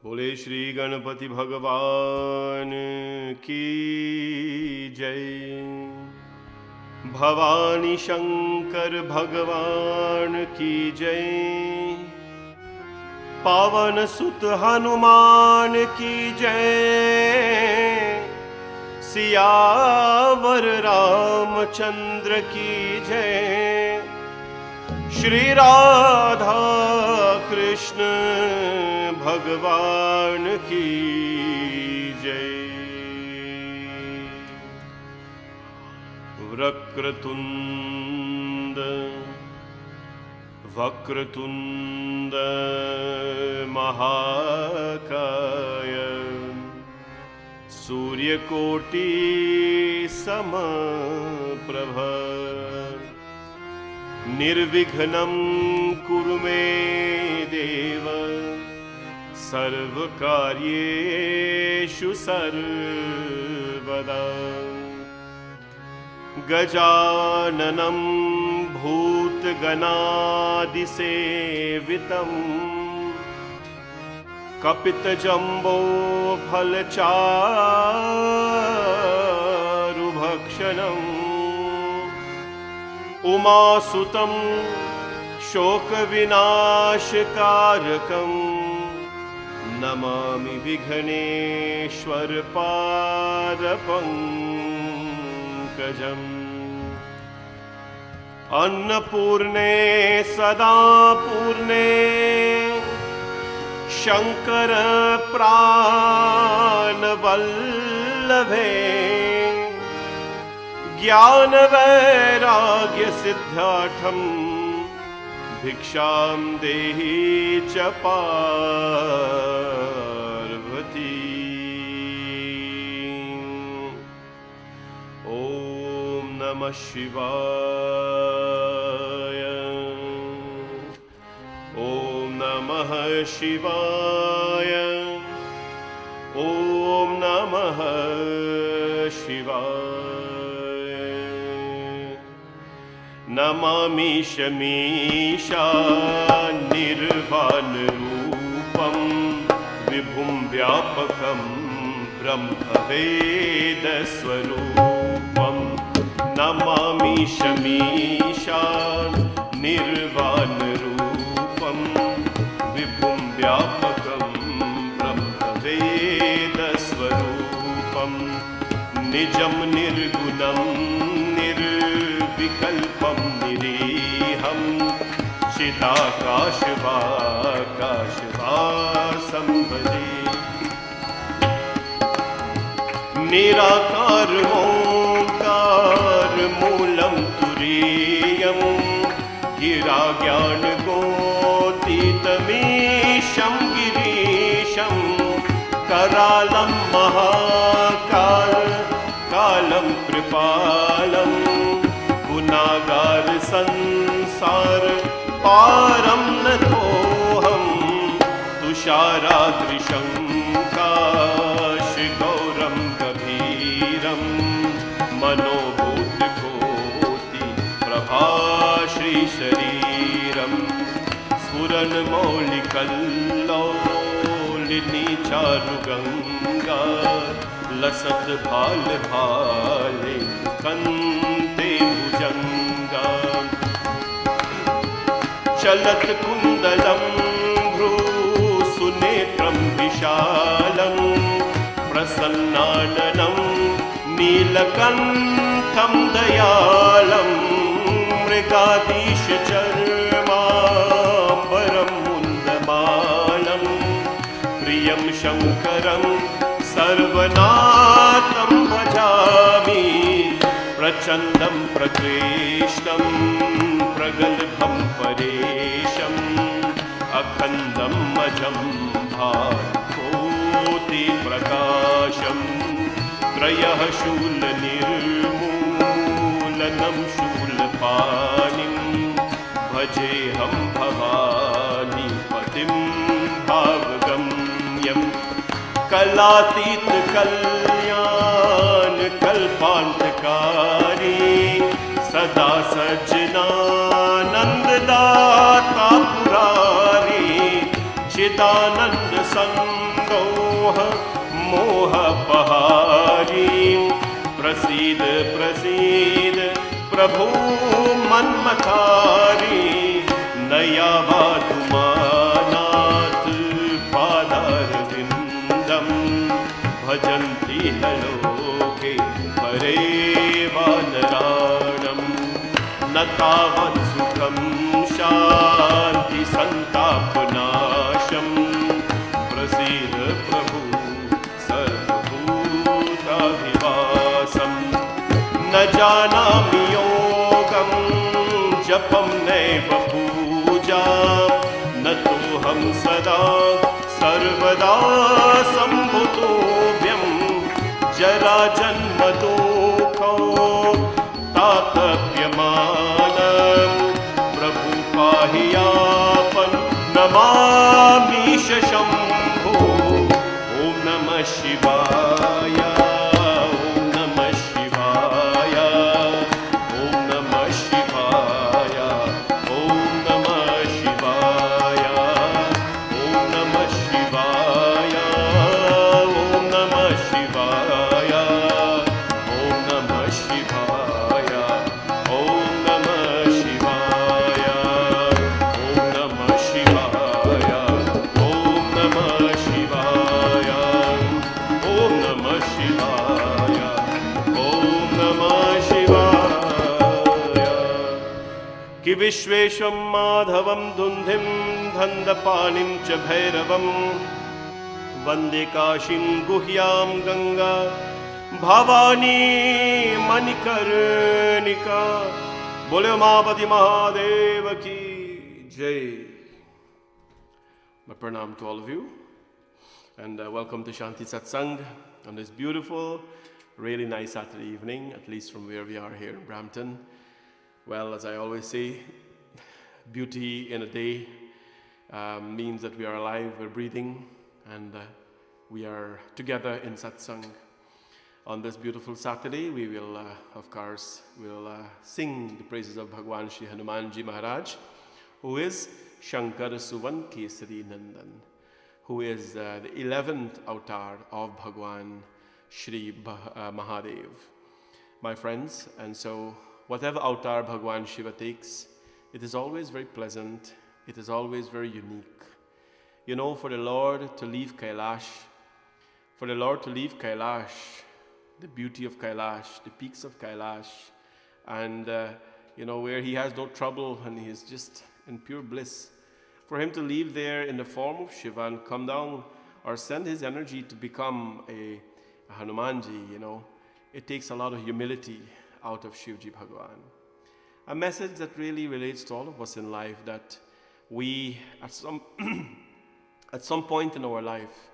बोले श्री गणपति भगवान की जय। भवानी शंकर भगवान की जय। पावन सुत हनुमान की जय। सियावर रामचंद्र की जय। श्री राधा कृष्ण भगवान की जय। वक्रतुंड महाकाय सूर्यकोटि समप्रभ निर्विघ्नं कुरु मे देव सर्वकार्येषु सर्वदा। गजाननं भूतगणादिसेवितं कपितजम्बोफलचारुभक्षणम् उमासुतं शोकविनाशकारकं नमामि विघ्नेश्वर पादपङ्कजम्। अन्नपूर्णे सदा पूर्णे शंकर प्राणवल्लभे ज्ञान वैराग्य सिद्धार्थं भिक्षां देहि च पार्वती। ओम नमः शिवाय। ओम नमः शिवाय। ओम नमः शिवाय। नमामि शमीशा निर्वाणरूपं विभुं व्यापकं ब्रह्मवेदस्वरूपं। नमामि शमीशा निर्वाणरूपं विभुं व्यापकं ब्रह्मवेदस्वरूपं। निजं निर्गुणं निर्विकल्पं निरीहं चिदाकाशवाकाशवासं भजे। निराकारमोङ्कार मूलं तुरीयं गिरा ज्ञानगोतीतमीशं गिरीशं। करालं महाकाल कालं कृपालं गुनागार संसार पारं नतोऽहं। तुषारादृशं काशगौरं गभीरं मनोभूतकोटि प्रभाश्रीशरीरं। स्फुरन्मौलिकल्लोलिनी चारुगङ्गा लसत् भाल भाले कन्ते भुजङ्गा। चलत कुन्दलं भ्रूसुनेत्रं विशालं प्रसन्नाननं नीलकण्ठं दयालं। मृगाधीशचर्माम्बरं मुन्दमालं प्रियं शङ्करं सर्वनाथं भजामि। प्रचण्डं प्रकृष्टं प्रगल्भं परेशम् अखण्डं अजं भाकोटिप्रकाशं। त्रयः शूलनिर्मूलनं शूलपाणिं भजेऽहं भवानी पतिं भावगम्यं। कलातीत कल्याण कल्पान्तकारी सदा सज्जनानन्ददाता पुरारी। चिदानंद संदोह मोह पहारी प्रसीद प्रसीद प्रभु मन्मथारी नया वातुमानाथ पादार विंदम भजन्ति लोके परे वानराणम न तावत् सुखं शान्ति संतापनाशम प्रसीद प्रभु सर्वभूताधिवासम न जानामि योगं जपं नैव पूजा न तोऽहं सदा सर्वदा सम्भुतोऽभ्यं जरा जन्म दुःखो तातप्यमानं प्रभु पाहि यापन नमामीश शम्भो ॐ नमः शिवाय ॐ नमः शिवाय ॐ नमः शिवाय ॐ नमः शिवाय ॐ नमः शिवाय ॐ नमः शिवाय ॐ नमः शिवाय ॐ नमः शिवाय ॐ नमः शिवाय ॐ नमः शिवाय ॐ नमः शिवाय ॐ नमः शिवाय कि विश्वेशं माधवं धुन्धिं धन्दपाणिं च भैरवं वन्दे काशीं गुह्यां गंगा भवानी मणिकर्णिका। बोले उमापति महादेव की जय। My pranam to all of you and welcome to Shanti Satsangh on this beautiful, really nice Saturday evening, at least from where we are here in Brampton. Well, as I always say, beauty in a day means that we are alive, we're breathing, and we are together in Satsang. On this beautiful Saturday, we will, of course, sing the praises of Bhagwan Shri Hanumanji Maharaj, who is Shankar Suvan Kesari Nandan, who is the 11th avatar of Bhagwan Shri Mahadev. My friends, and so whatever avatar Bhagwan Shiva takes, it is always very pleasant, it is always very unique. You know, for the Lord to leave Kailash, the beauty of Kailash, the peaks of Kailash, and where he has no trouble and he is just in pure bliss. For him to leave there in the form of Shiva and come down or send his energy to become a Hanumanji, it takes a lot of humility out of Shivji Bhagwan. A message that really relates to all of us in life, that we, at some point in our life,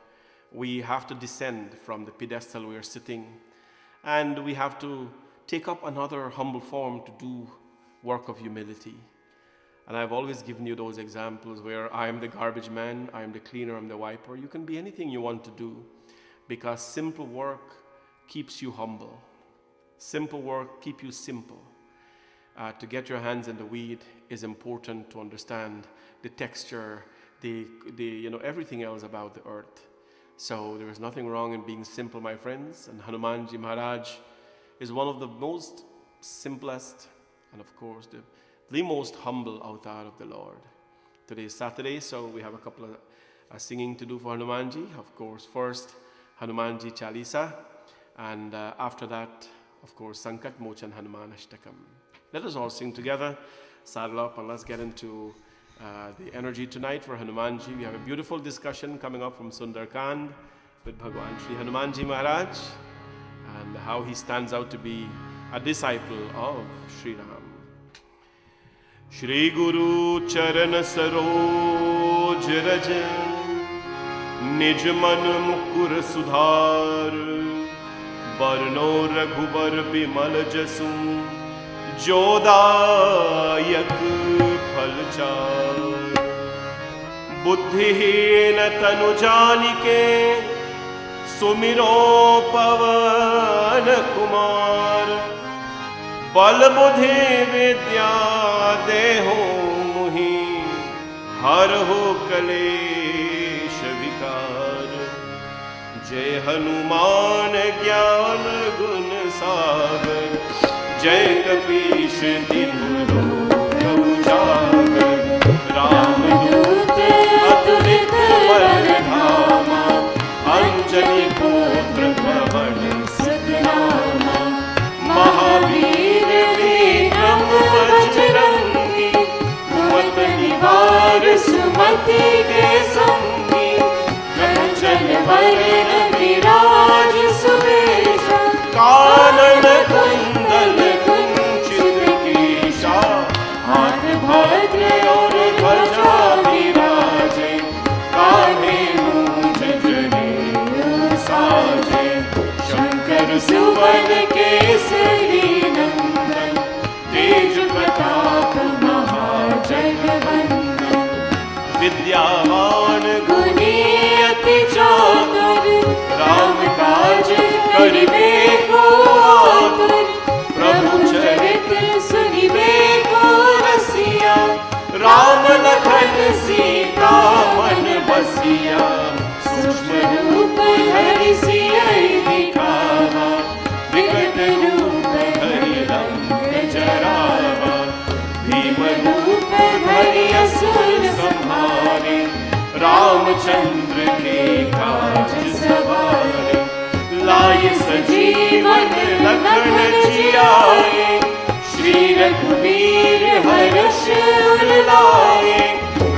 we have to descend from the pedestal we are sitting, and we have to take up another humble form to do work of humility. And I've always given you those examples where I am the garbage man, I am the cleaner, I'm the wiper. You can be anything you want to do, because simple work keeps you humble. Simple work keeps you simple. To get your hands in the weed is important to understand the texture, everything else about the earth. So there is nothing wrong in being simple, my friends. And Hanumanji Maharaj is one of the most simplest and, of course, the most humble avatar of the Lord. Today is Saturday, so we have a couple of singing to do for Hanumanji. Of course, first Hanumanji Chalisa, and after that, of course, Sankat Mochan Hanuman Ashtakam. Let us all sing together, saddle up, and let's get into the energy tonight for Hanumanji. We have a beautiful discussion coming up from Sundarkand with Bhagwan Shri Hanumanji Maharaj, and how he stands out to be a disciple of Sri Ram. Shri Guru Charan Saroj Raj Nij Man Mukur Sudhar Barno Raghubar Bimal Jasu Jodayak Phalchar Buddhihin Tanu Janike Sumiro Pavan Kumar Bal Buddhi Vidya Deho Muhi Har Ho Kale जय हनुमान ज्ञान गुण सागर, जय कपीश तिहु लोक उजागर। रामदूत अतुलित बल धामा, अंजनी पुत्र पवन सुत नामा। महावीर विक्रम बजरंगी, कुमत निवार सुमति के संगी। कंचन वरण विराज सुवेशा, कानन कुंडल कुंचित केशा। हाथ भद्र और ध्वजा विराजे, कान्हे मूंज जनेऊ साजे। शंकर सुवन केसरी नंदन, तेज प्रताप महाजगवंदन। विद्यावान गुणी अति चातुर, राम काज करिबे को आतुर। प्रभु चरित्र सुनिबे को रसिया, राम लखन सीता मन बसिया। सूक्ष्म रूप धरि सियहि दिखावा, विकट रूप धरि लंक जरावा। भीम रूप धरि असुर संहारे, रामचंद्र के काज सवारे। लाए सजीवन लखन जियाए, श्री रघुवीर हर्ष उर लाए।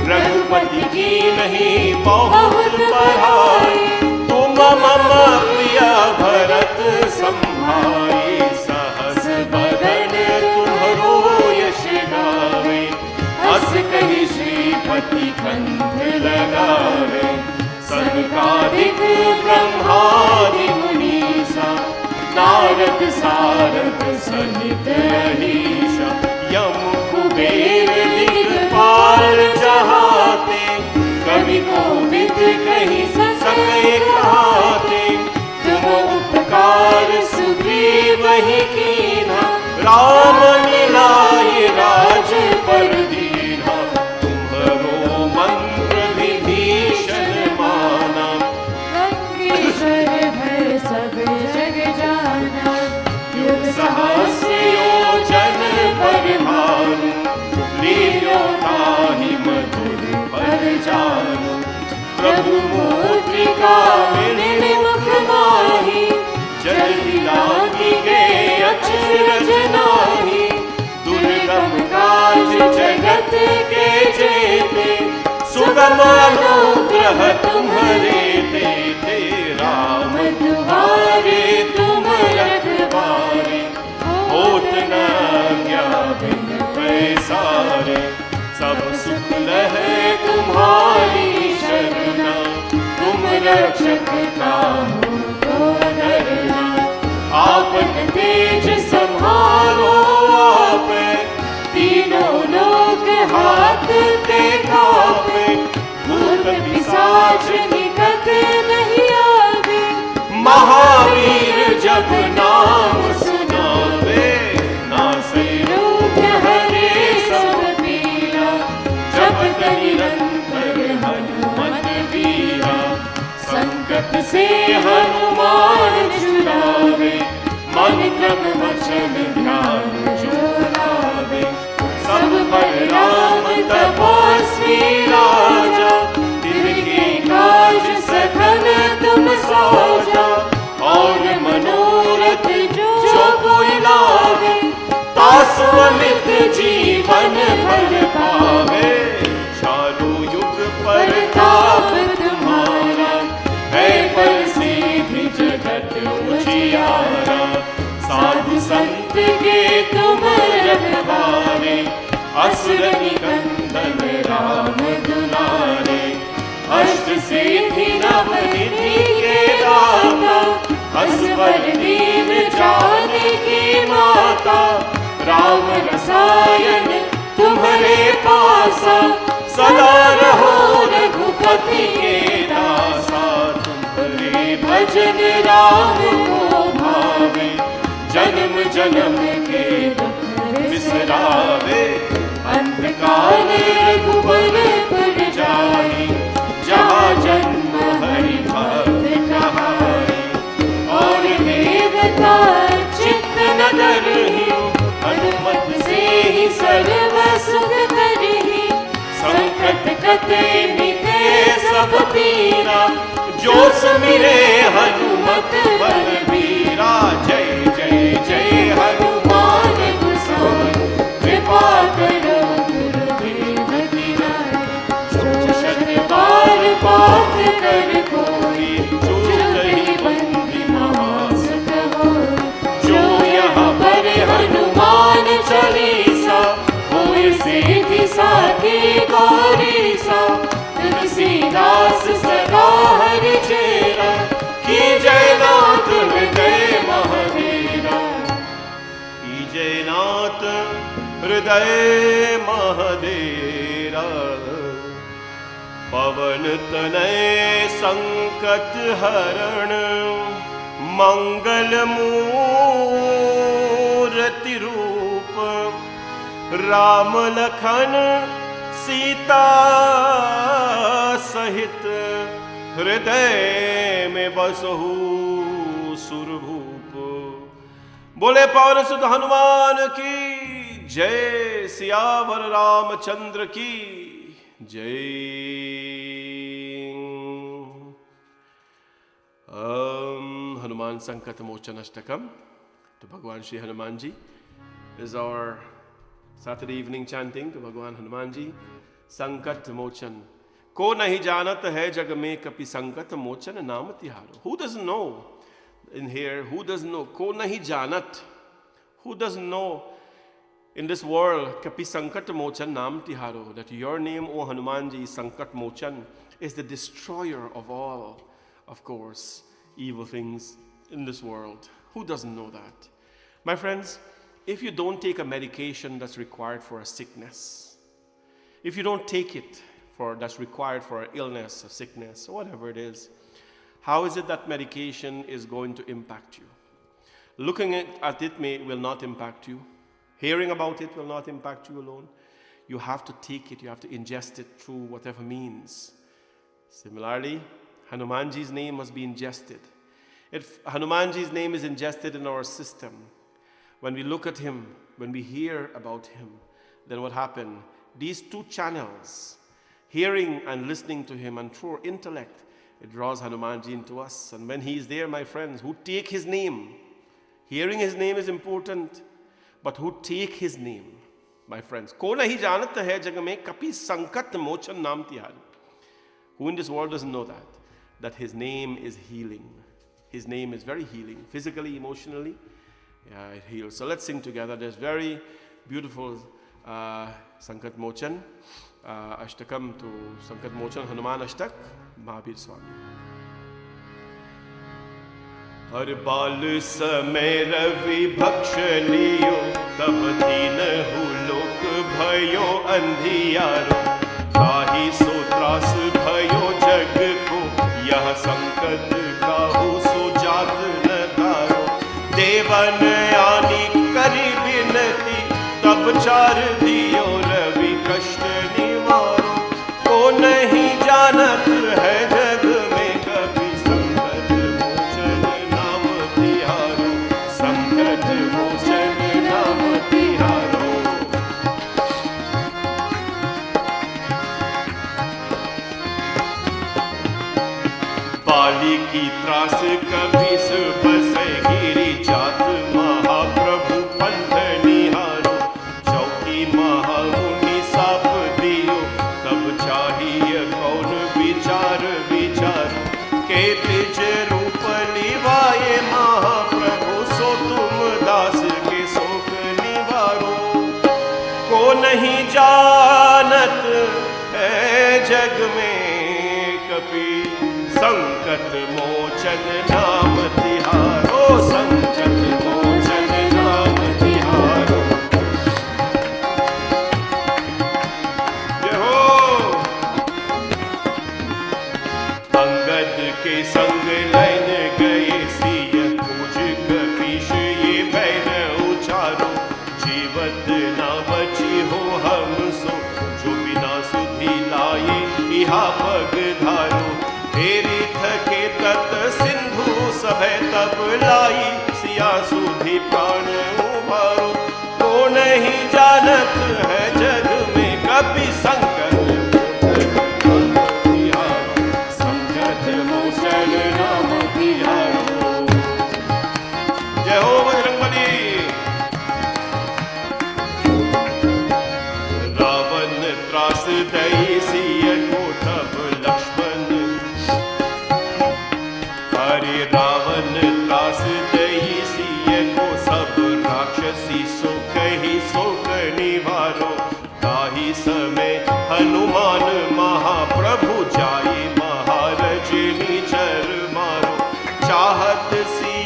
रघुपति की नहीं बहुत बढ़ाई, तुम मम प्रिय भरत संभाई। सहस बदन तुम्हरो यश गावे, अस कहि श्रीपति कंठ लगावे। सनकादिक ब्रह्मादि मुनीसा, नारद सारद सहित अहीसा। यम कुबेर दिक्पाल जहाते, कवि कोविद कहि सके कहाते। तुम उपकार सुग्रीवहि कीन्हा, राम मिलाए राजपद दीन्हा। तुम्हरो मंत्र विभीषण माना, लंकेश्वर भय सब जग जाना। युग सहस्र योजन पर भानु, लील्यो ताहि मधुर फल जानु। प्रभु मुद्रिका मुख माहि, जलधि लागी गए अचरज नाहि। दुर्गम काज जगत के जेते, सुगम अनुग्रह तुम्हरे तेते। राम दुआरे तुम रखवारे, होत न आज्ञा बिन पैसारे। सब सुख लहै तुम्हारी शरणा, तुम रक्षक काहू को डरना। आपन तेज संभालो आपे, तीनों लोक हाथ ते कापे। भूत पिशाच निकट नहीं आवे, महावीर जब नाम सुनावे। नासै रोग हरे सब पीरा, जपत निरंतर हनुमत वीरा। संकट से हनुमान छुड़ावे, मन क्रम वचन ध्यान जो लावे। सब पर राम तपस्वी राजा, तिनके काज सघन तुम साजा। और मनोरथ जो कोई लावे, तासु अमित जीवन फल पावे। चारों युग परताप तुम्हारा, है प्रसिद्धि जगत उजियारा। साधु संत के तुम रखवारे, असुर निकंदन राम दुलारे। अष्ट सिद्धि नव निधि के दाता, असवर दीन जानकी माता। राम रसायन तुम्हारे पासा, सदा रहो रघुपति के दासा। तुम्हारे भजन राम को भावे, जन्म जन्म के दुख बिसरावे। अंतकाल रघुबर पुर जाई, जहाँ जन्म हरि भक्त कहाई। डरहि, हनुमत से ही सर्व सुख करहि। संकट कटे मिटे सब पीरा, जो सुमिरे हनुमत बलबीरा। जय जय जय हनुमान गोसाई, कृपा करो गुरुदेव दिनाय। जो शत बार पाठ कर कोई, जो ही बंदी महासुख होय। जो यहाँ पर हनुमान चालीसा, होय सिद्धि साखी गौरीसा। तुलसीदास सदा हरि चेरा, की जय नाथ हृदय महावीरा। की जय नाथ हृदय महादेरा। पवन तनय संकट हरण, मंगल मूर्ति रूप। राम लखन सीता सहित, हृदय में बसहु सुरभूप। बोले पवन सुत हनुमान की जय, सियावर रामचंद्र की जय। हनुमान संकट मोचन अष्टकम। तो भगवान Shri Hanuman ji is our Saturday evening chanting to भगवान हनुमान जी। संकट मोचन, को नहीं जानत है जग में कपि संकट मोचन नाम तिहारो। Who doesn't know in here? Who doesn't know? को नहीं जानत, who doesn't know in this world kapi sankat mochan naam tiharo, that your name, O Hanumanji, sankat mochan, is the destroyer of all, of course, evil things in this world. Who doesn't know that? My friends, if you don't take a medication that's required for a sickness, if you don't take it that's required for an illness, a sickness, or whatever it is, how is it that medication is going to impact you? Looking at it will not impact you. Hearing about it will not impact you alone. You have to take it, you have to ingest it through whatever means. Similarly, Hanumanji's name must be ingested. If Hanumanji's name is ingested in our system, when we look at him, when we hear about him, then what happened? These two channels, hearing and listening to him, and through our intellect, it draws Hanumanji into us. And when he is there, my friends, who take his name, hearing his name is important, but who take his name, my friends. को नहीं जानत है जग में कपि संकट मोचन नाम तिहारो. Who in this world doesn't know that? That his name is healing. His name is very healing, physically, emotionally. Yeah, it heals. So let's sing together. There's very beautiful Sankat Mochan, Ashtakam to Sankat Mochan, Hanuman Ashtak, Mahabir Swami. हर बाल समय रवि भक्ष लियो, तब दीन लोक भयो अंधियारो। ताहि सो त्रास भयो जग को, यह संकट काहू सो जात न तारो। देवन आनी करी विनती, तब चार दियो रवि कष्ट निवारो। को नहीं जानत है जग में कभी संकट मोचन नाम तिहारो, संकट मोचन नाम तिहारो। बाली की त्रास कभी से बसे गिरी जात, महाप्रभु पंथ निहारो। चौकी महामुनि साप दियो, तब चाहिए कौन विचार विचारो। के द्विज रूप लिवाए महाप्रभु, सो तुम दास के शोक निवारो। को नहीं जानत है जग में कपि संकट मोचन नाम तिहारो, संकट मोचन नाम तिहारो। जय हो। अंगद के संग लैन गए सिय, खोज कपीश ये बैन उचारो। जीवत ना बची हो हम सो, जो बिना सुधि लाए इहा पग धारो। फेरी थके तत सिंधु सभय तब लाई, सिया सुधि प्राण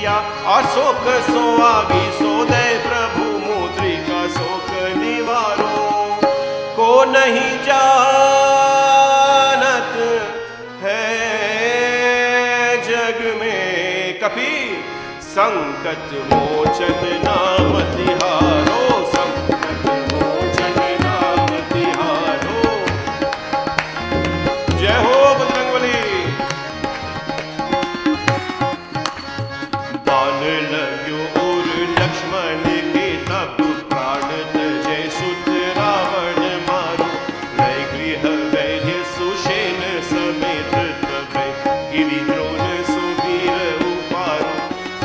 किया, अशोक सोआगी सोदय प्रभु मुद्रिका शोक निवारो। को नहीं जानत है जग में कपि, संकट मोचन नाम तिहारो, संकट मोचन नाम तिहारो। जय हो बजरंगबली। बाण लग्यो और लक्ष्मण के तब, प्राण तजय सुत रावण मारो। लय गृह वैद्य सुषेण समेत तबै, गिरिद्रोण सुवीर उपारो।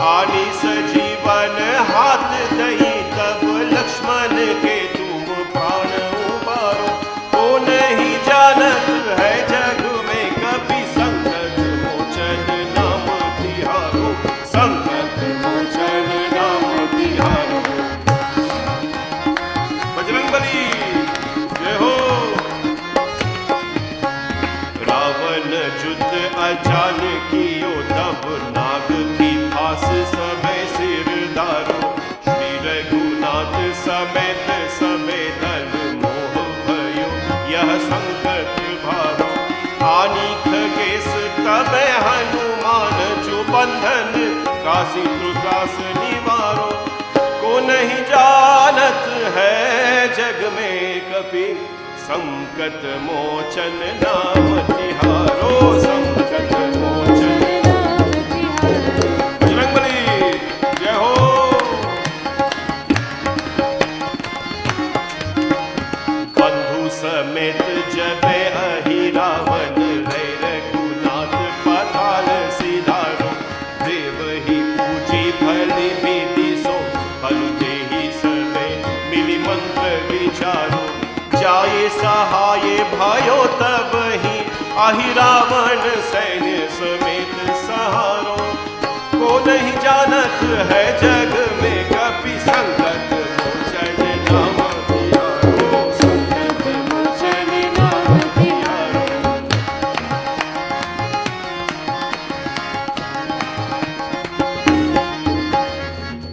आनी सजीवन हाथ दई तब, लक्ष्मण के तुम प्राण उबारो। को नहीं जानत है जग में कभी, संकट मोचन नाम तिहारो, संकट मोचन नाम तिहारो। बजरंगबली जय हो। रावण युद्ध अजान कियो तब, नाग की फांस समय सिर दारो। श्री रघुनाथ समेत समेत दल मोह भयो, यह संकट भारो। आनी खगेश तबै हनुमान, जो बंधन काशी त्रास निवारो। को नहीं जानत है जग में कपि, संकट मोचन नाम तिहारो, संकट मोचन नाम तिहारो। बजरंगबली जय हो। बंधु समेत जबे अहि रावण, लय रघुनाथ पताल सिधारो। देव ही पूजी भली विधि सो, बलु देहि सबे मिली मंत्र विचारो। जाए सहाय भयो तब ही, अहि रावण सैन्य समेत सहारो। को नहीं जानत है जग में कपि, संकट मोचन नाम तिहारो, संकट मोचन नाम तिहारो।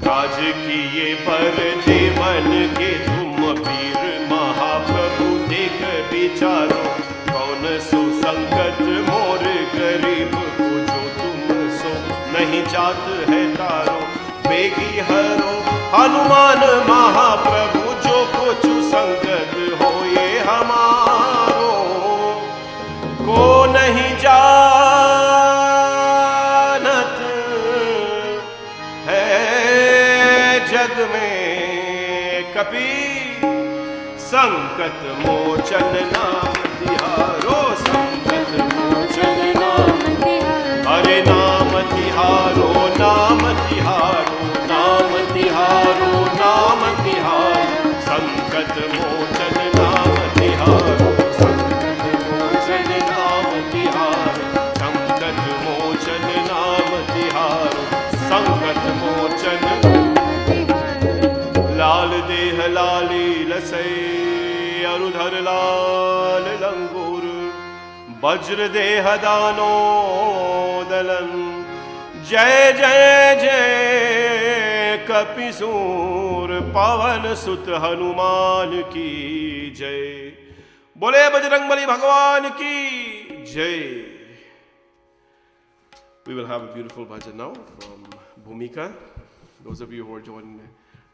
राज किए पर देवन के तुम, वीर महाप्रभु देख विचारो। कौन सो संकट मोर गरीब को, जो तुम सो नहीं जात है तारो। बेगी हरो हनुमान महाप्रभु, जो कुछ संकट हो ये हमारो। को नहीं जानत है जग में कपि, संकट मोचन नाम तिहारो, संकट मोचन नाम तिहारो। हरे नाम तिहारो, नाम तिहारो, नाम तिहारो, नाम तिहारो। संकट मोचन नाम तिहारो, संकट मोचन नाम तिहारो, संकट मोचन नाम तिहारो, संकट मोचन। लाल देह लाली लसै, अरुधर लाल लंगूर। वज्र देह दानो दलन, जय जय जय कपिसूर। पवन सुत हनुमान की जय। बोले बजरंगबली भगवान की जय। We will have a beautiful bhajan now from Bhumika. Those of you who are joining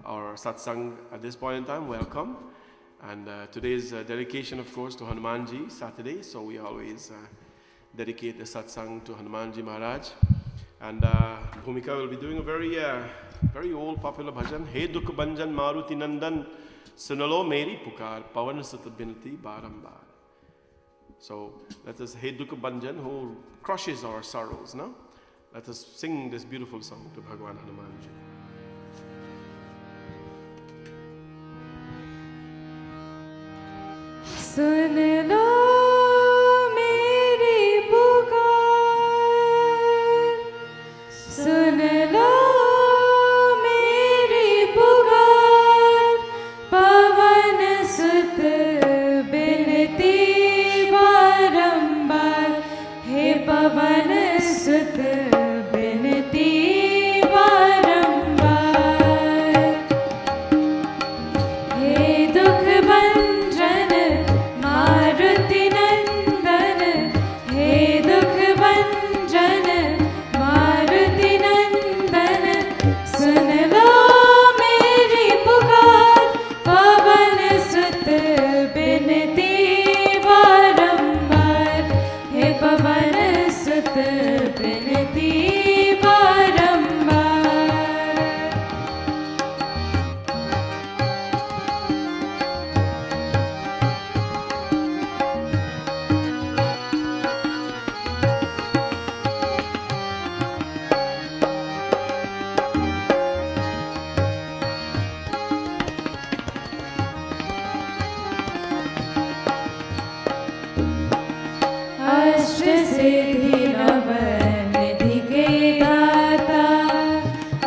our satsang at this point in time, welcome. And today's dedication, of course, to Hanumanji, Saturday. So we always dedicate the satsang to Hanumanji Maharaj. And Bhumika will be doing a very old popular bhajan. He dukh banjan Maruti Nandan, sunalo meri pukar, pavan sut binti barambar. So let us He dukh banjan, who crushes our sorrows. No? Let us sing this beautiful song to Bhagwan Hanumanji. सुन लो मेरी पुकार, सुन लो मेरी पुकार। पवन सुत बिनती बारंबार, हे पवन सुत बिनती बारंबार।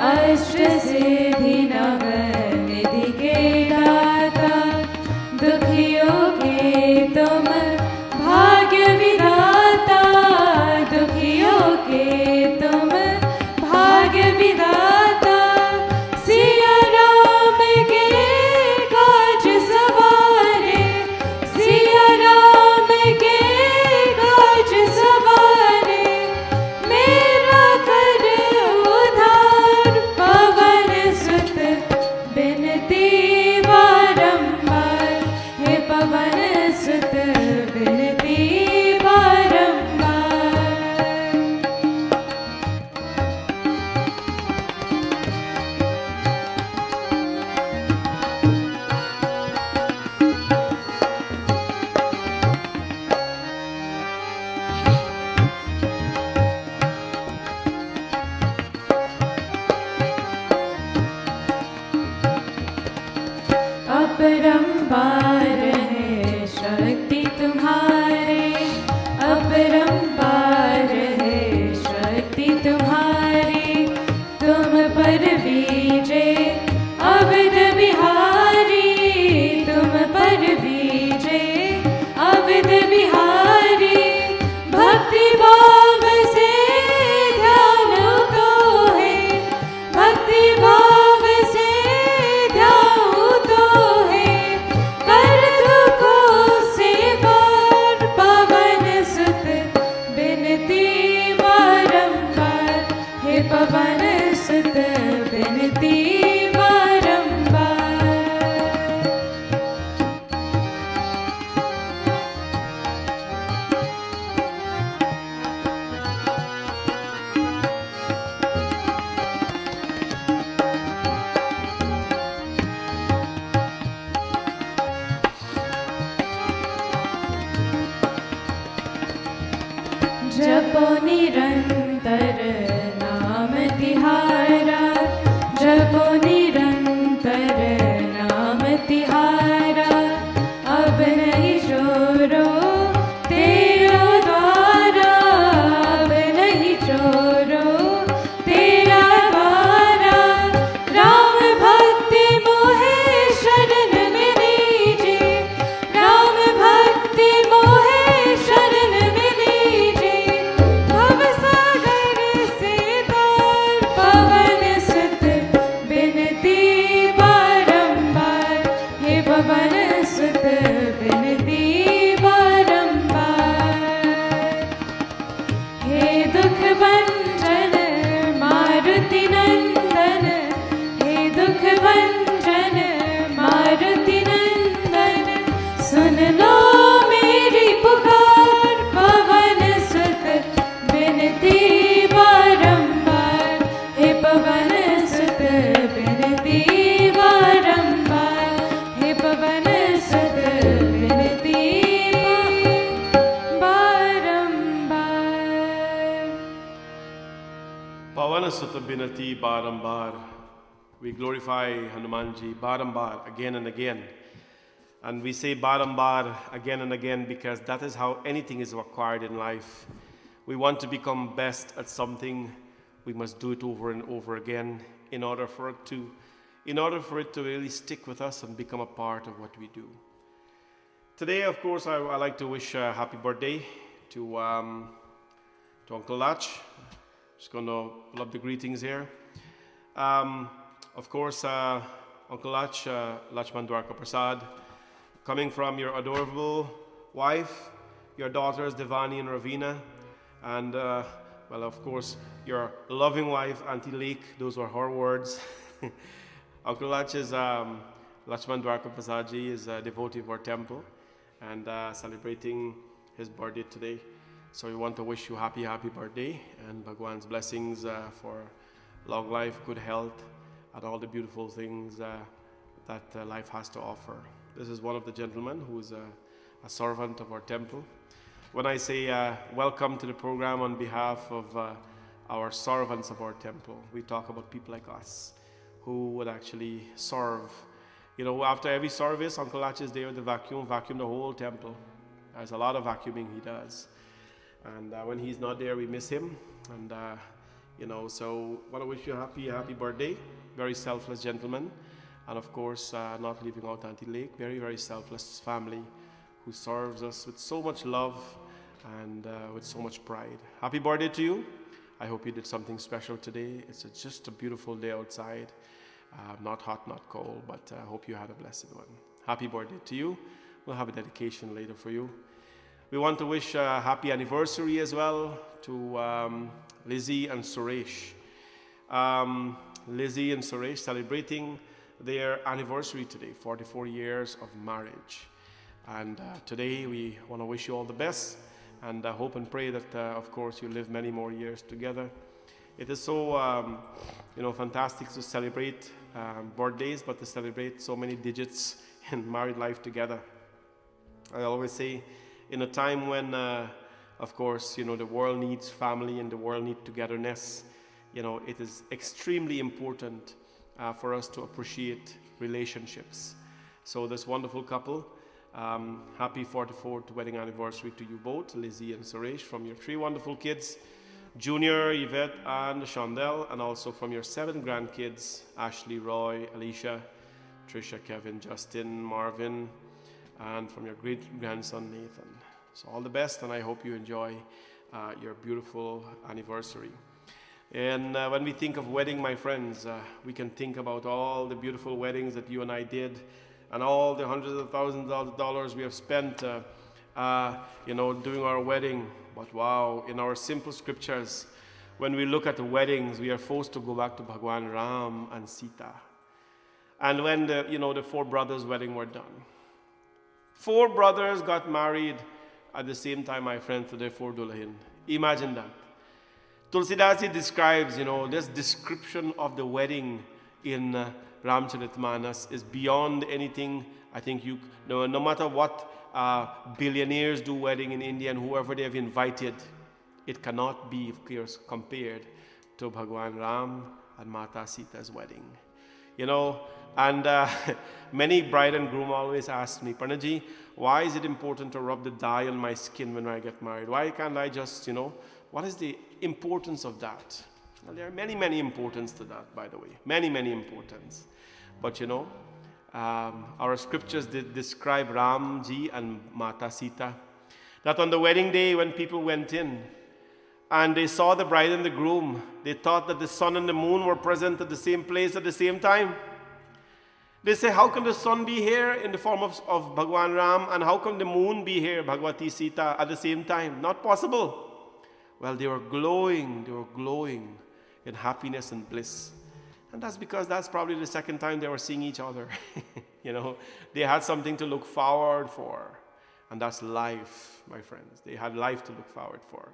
अष्ट सिद्धि नव निधि के दाता, दुखियों के तुम भाग्य विधाता, दुखियों के तुम भाग्य विधाता, सिया राम के काज सवारे, सिया राम के काज सवारे, मेरा कर उधार पवन सुत बिनती बारंबार, हे पवन सुत बिनती बारंबार। अपरंपार है शक्ति तुम्हारे, अपरंपार है शक्ति तुम्हारी, तुम पर बीजे अवध बिहारी, तुम पर बीजे अवध बिहारी, भक्ति भाव से ध्यान तो है, भक्ति भाव से ध्यान तो है, कर दुखों से पार पवन सुत बिनती बारंबार, हे पवन सुत बिनती बारंबार। जपो निरंतर नाम तिहारा, जपो निरंतर नाम तिहारा, अब नहीं छोड़ो तेरा द्वारा, अब नहीं छोड़ो तेरा द्वारा, राम भक्ति मोहे शरण में लीजिए, राम भक्ति मोहे शरण में लीजिए, भव सागर से तार पवन सुत बिनती बारंबार, हे पवन सुत बिनती बारंबार। हे दुख भंजन मारुति नंदन, हे दुख भंजन मारुति नंदन, सुन लो मेरी पुकार पवन सुत बिनती बारंबार, हे पवन सुत बिनती बारंबार, हे पवन सुत बिनती बारंबार। Pavan Sut Binati Barambar. We glorify Hanumanji Barambar again and again. And we say Barambar again and again because that is how anything is acquired in life. We want to become best at something, we must do it over and over again in order for it to really stick with us and become a part of what we do. Today, of course, I like to wish a happy birthday to Uncle Lach. Just going to pull up the greetings here. Of course, Uncle Lach, Lachman Dwarka Prasad, coming from your adorable wife, your daughters Devani and Ravina, and well, of course, your loving wife, Auntie Lake. Those were her words. Uncle Lach is Lachman Dwarka Prasadji is a devotee of our temple and celebrating his birthday today. So we want to wish you happy birthday and Bhagwan's blessings for long life, good health, and all the beautiful things that life has to offer. This is one of the gentlemen who is a servant of our temple. When I say welcome to the program on behalf of our servants of our temple, we talk about people like us who would actually serve. You know, after every service, Uncle Lach is there with the vacuum the whole temple. There's a lot of vacuuming he does. And when he's not there, we miss him. And, So want to wish you a happy birthday. Very selfless gentleman. And of course, not leaving out Auntie Lake, very, very selfless family who serves us with so much love and with so much pride. Happy birthday to you. I hope you did something special today. It's just a beautiful day outside. Not hot, not cold, but I hope you had a blessed one. Happy birthday to you. We'll have a dedication later for you. We want to wish a happy anniversary as well to Lizzie and Suresh. Lizzie and Suresh celebrating their anniversary today, 44 years of marriage. And today we want to wish you all the best, and I hope and pray that, of course, you live many more years together. It is so, fantastic to celebrate birthdays, but to celebrate so many digits in married life together. I always say, in a time when, of course, the world needs family and the world needs togetherness, it is extremely important for us to appreciate relationships. So this wonderful couple, happy 44th wedding anniversary to you both, Lizzie and Suresh, from your 3 wonderful kids, Junior, Yvette, and Chandel, and also from your 7 grandkids, Ashley, Roy, Alicia, Trisha, Kevin, Justin, Marvin, and from your great-grandson, Nathan. So all the best, and I hope you enjoy your beautiful anniversary. And when we think of wedding, my friends, we can think about all the beautiful weddings that you and I did, and all the hundreds of thousands of dollars we have spent, doing our wedding. But wow, in our simple scriptures, when we look at the weddings, we are forced to go back to Bhagwan Ram and Sita. And when the 4 brothers' wedding were done, 4 brothers got married at the same time, my friends, to their 4 dulahin. Imagine that. Tulsidasi describes, this description of the wedding in Ramcharitmanas is beyond anything. I think no matter what billionaires do wedding in India and whoever they have invited, it cannot be, of course, compared to Bhagwan Ram and Mata Sita's wedding. And many bride and groom always ask me, Panaji, why is it important to rub the dye on my skin when I get married? Why can't I just, what is the importance of that? Well, there are many, many importance to that, by the way. Many, many importance. But, our scriptures did describe Ramji and Mata Sita, that on the wedding day when people went in and they saw the bride and the groom, they thought that the sun and the moon were present at the same place at the same time. They say, how can the sun be here in the form of Bhagwan Ram, and how can the moon be here, Bhagwati Sita, at the same time? Not possible. Well, they were glowing in happiness and bliss. And that's because that's probably the second time they were seeing each other. They had something to look forward for. And that's life, my friends. They had life to look forward for.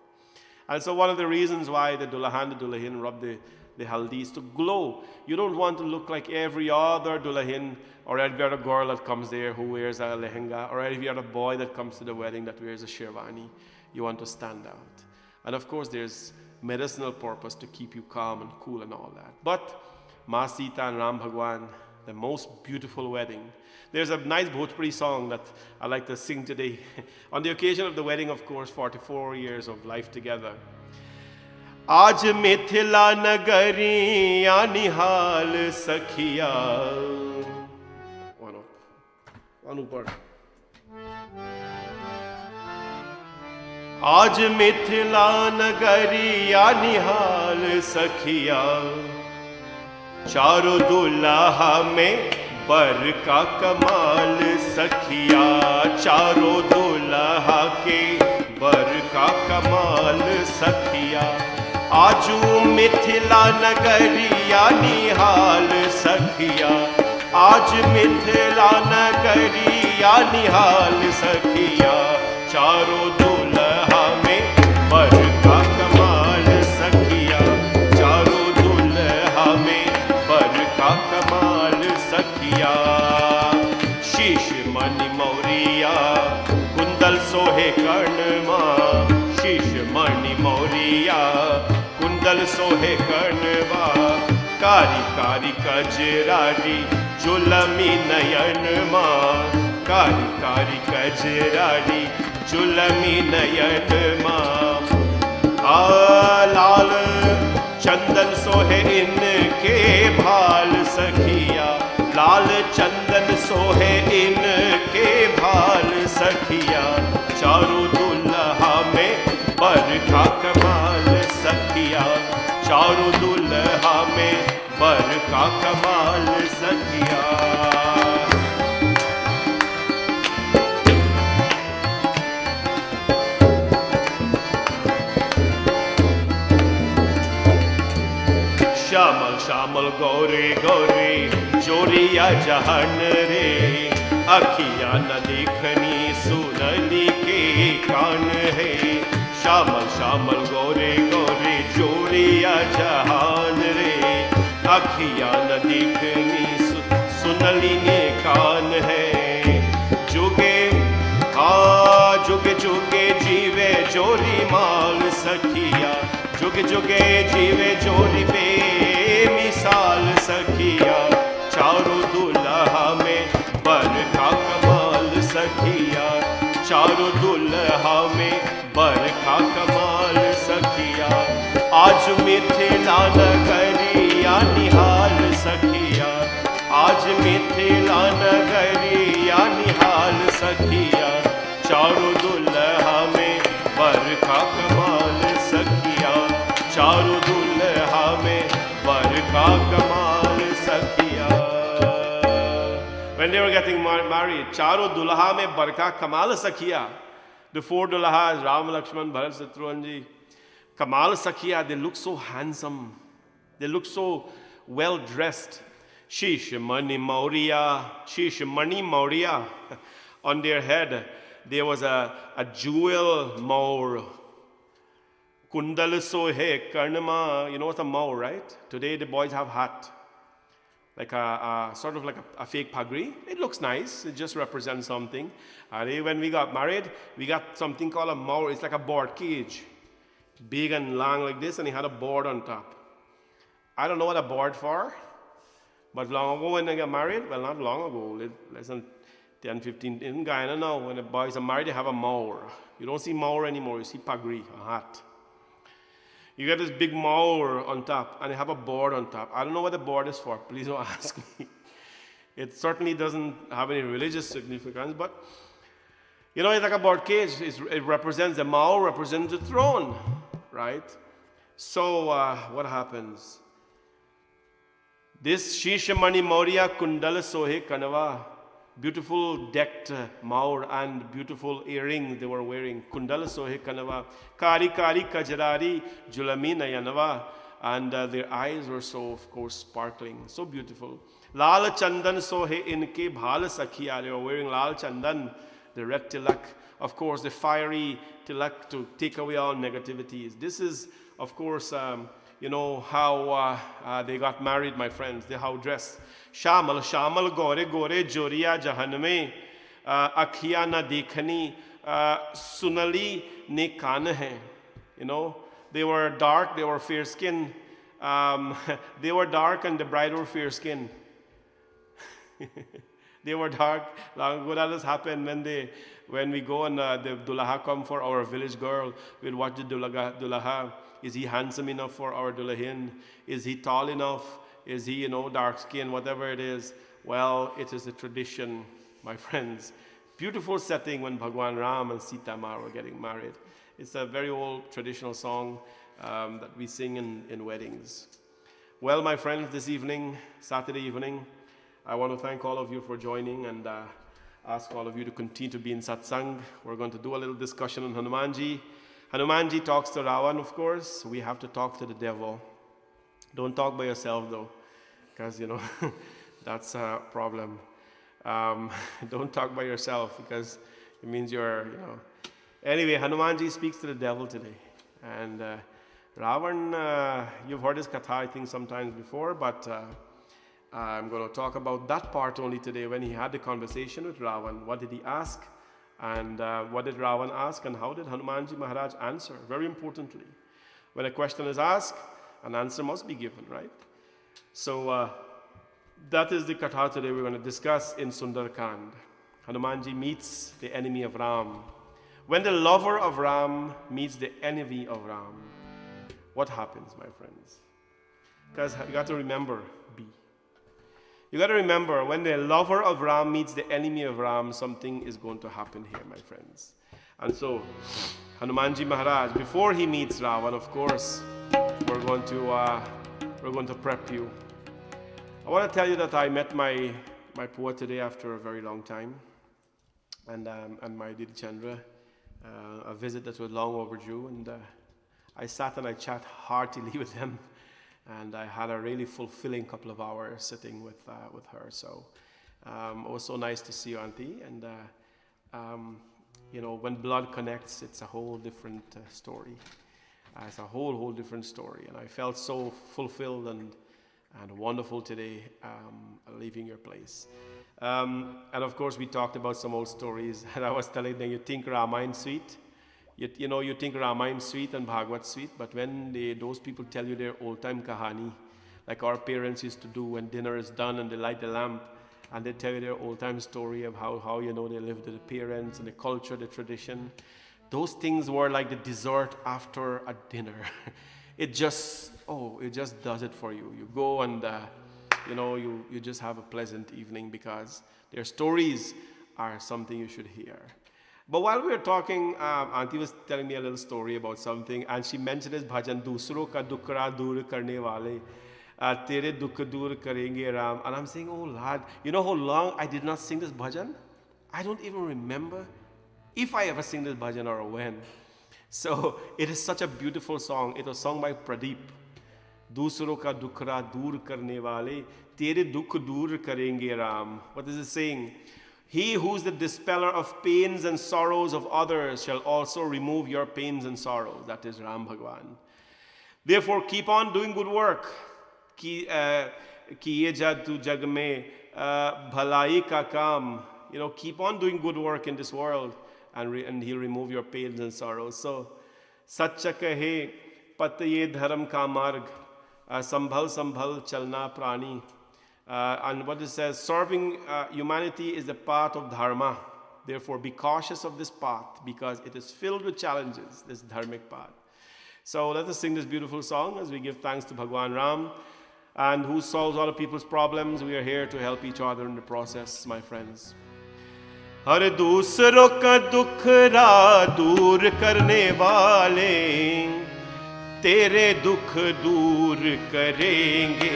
And so one of the reasons why the Dulahan, the Dulahin rub the haldi is to glow. You don't want to look like every other Dulahin or every other girl that comes there who wears a lehenga, or every other boy that comes to the wedding that wears a sherwani. You want to stand out. And of course, there's medicinal purpose to keep you calm and cool and all that. But Ma Sita and Ram Bhagwan, the most beautiful wedding. There's a nice Bhojpuri song that I like to sing today. On the occasion of the wedding, of course, 44 years of life together. Aaj mithila nagari anihal sakhiya. One upar. आज मिथिला नगरिया निहाल सखिया, चारों दुल्हा में बर का कमाल सखिया, चारों दुल्हा के बर का कमाल सखिया, आजू मिथिला नगरिया निहाल सखिया, आज मिथिला नगरिया निहाल सखिया, चारों दुल्हा में बर का कमाल सखिया, चारों दुल्हा में बर का कमाल सखिया, शीश मणि मौरिया कुंडल सोहे कर्णमा, शीश मणि मौरिया कुंडल सोहे कर्णवा, कारी कारी कजरारी जुलमी नयनमा, कारी कारी कजरारी जुलमी नयनमा, लाल चंदन सोहे इनके भाल सखिया, लाल चंदन सोहे इनके भाल सखिया, चारों दुल्हा में बर का कमाल सखिया, चारों दुल्हा में बर का कमाल सखिया। श्यामल श्यामल गौरी गौरी जोरिया जहन रे, अखियां न देखनी सुनली के कान है। श्यामल श्यामल गौरी गौरी जोरिया जहान रे, अखियां न देखनी सुनली ने कान है। जुगे जुगे जुगे जीवे जोरी माल सखिया, जुगे जुगे जीवे जोरी बे मिसाल सखिया, चारों दुल्हा में बर का कमाल सखिया, चारों दुल्हा में बर का कमाल सखिया। आज मिथिला नगरिया निहाल सखिया, आज मिथिला नगरिया निहाल सखिया, चारों दुल्हा में बर का कमाल सखिया, चारों दुल्हा में बर का कमाल सखिया। When they were getting married, चारों दुल्हा में बर का कमाल सखिया. The four dulahas, Ram, Lakshman, Bharat, Shatrughan, Kamal Sakhiya, they look so handsome. They look so well dressed. Shishmani Maurya. On their head, there was a jewel maur. Kundal sohe karnama. You know what's a maur, right? Today the boys have hat. Like a sort of like a fake pagri. It looks nice. It just represents something. When we got married, we got something called a maur. It's like a board cage. Big and long like this, and it had a board on top. I don't know what a board for, but long ago when I got married, well, not long ago, less than 10, 15, in Guyana now, when the boys are married, they have a maur. You don't see maur anymore, you see pagri, a hat. You get this big maur on top, and they have a board on top. I don't know what the board is for, please don't ask me. It certainly doesn't have any religious significance, but you know, it's like a board cage. It represents, the maur represents the throne, right? So what happens? This Shishamani Maurya Kundala Sohe Kanava, beautiful decked maur and beautiful earrings they were wearing. Kundala Sohe Kanava, Kari Kari Kajarari Julamina Yanava, and their eyes were so, of course, sparkling, so beautiful. Lal Chandan Sohe Inke Bhala Sakhiya, they were wearing Lal Chandan, the red tilak, of course, the fiery tilak to take away all negativities. This is, of course, you know, how they got married, my friends. They how dressed. Shamal, Shamal, Gore, Gore, Joriya, Jahanme, Akhiya na dekhani, Sunali ne kaan hai. You know, they were dark, they were fair skin. They were dark and the bride were fair skin. They were dark. Long ago that has happened when we go and the dulaha come for our village girl. We'll watch the dulaha. Is he handsome enough for our dulahin? Is he tall enough? Is he, you know, dark skin? Whatever it is. Well, it is a tradition, my friends. Beautiful setting when Bhagwan Ram and Sita Ma were getting married. It's a very old traditional song that we sing in weddings. Well, my friends, this evening, Saturday evening, I want to thank all of you for joining and ask all of you to continue to be in Satsangh. We're going to do a little discussion on Hanumanji. Hanumanji talks to Ravan, of course. We have to talk to the devil. Don't talk by yourself, though, because, you know, that's a problem. Don't talk by yourself, because it means you're, you know. Anyway, Hanumanji speaks to the devil today. And Ravan, you've heard his katha, I think, sometimes before, but I'm going to talk about that part only today when he had the conversation with Ravan. What did he ask? And what did Ravan ask? And how did Hanumanji Maharaj answer? Very importantly, when a question is asked, an answer must be given, right? So that is the katha today we're going to discuss in Sundarkand. Hanumanji meets the enemy of Ram. When the lover of Ram meets the enemy of Ram, what happens, my friends? Because you got to remember, you got to remember, when the lover of Ram meets the enemy of Ram, something is going to happen here, my friends. And so, Hanumanji Maharaj, before he meets Ravan, of course, we're going to prep you. I want to tell you that I met my poet today after a very long time, and my Didi Chandra, a visit that was long overdue, and I sat and I chat heartily with them. And I had a really fulfilling couple of hours sitting with her. So it was so nice to see you, Auntie. And you know, when blood connects, it's a whole different story. It's a whole different story. And I felt so fulfilled and wonderful today, leaving your place. And of course, we talked about some old stories. And I was telling them, you think Ramayana sweet? You know, you think Ramayana sweet and Bhagavad sweet, but when those people tell you their old-time kahani, like our parents used to do when dinner is done and they light the lamp, and they tell you their old-time story of how you know, they lived with the parents and the culture, the tradition, those things were like the dessert after a dinner. It just does it for you. You go and, you know, you just have a pleasant evening because their stories are something you should hear. But while we were talking, Auntie was telling me a little story about something, and she mentioned this bhajan, "Dusro ka dukra dur karne wale, tere dukh dur karenge Ram." And I'm saying, oh Lord, you know how long I did not sing this bhajan? I don't even remember if I ever sing this bhajan or when. So it is such a beautiful song. It was sung by Pradeep. "Dusro ka dukra dur karne wale, tere dukh dur karenge Ram." What is it saying? He who is the dispeller of pains and sorrows of others shall also remove your pains and sorrows. That is Ram Bhagwan. Therefore, keep on doing good work. Kiye jad tu jag mein bhalai ka kaam. You know, keep on doing good work in this world, and He'll remove your pains and sorrows. So, Satcha kahe pataye dharam ka marg, sambhal sambhal chalna prani. And what it says, serving humanity is the path of dharma. Therefore, be cautious of this path because it is filled with challenges, this dharmic path. So let us sing this beautiful song as we give thanks to Bhagwan Ram, and who solves all of people's problems. We are here to help each other in the process, my friends. हर दूसरों का दुख रा दूर करने वाले तेरे दुख दूर करेंगे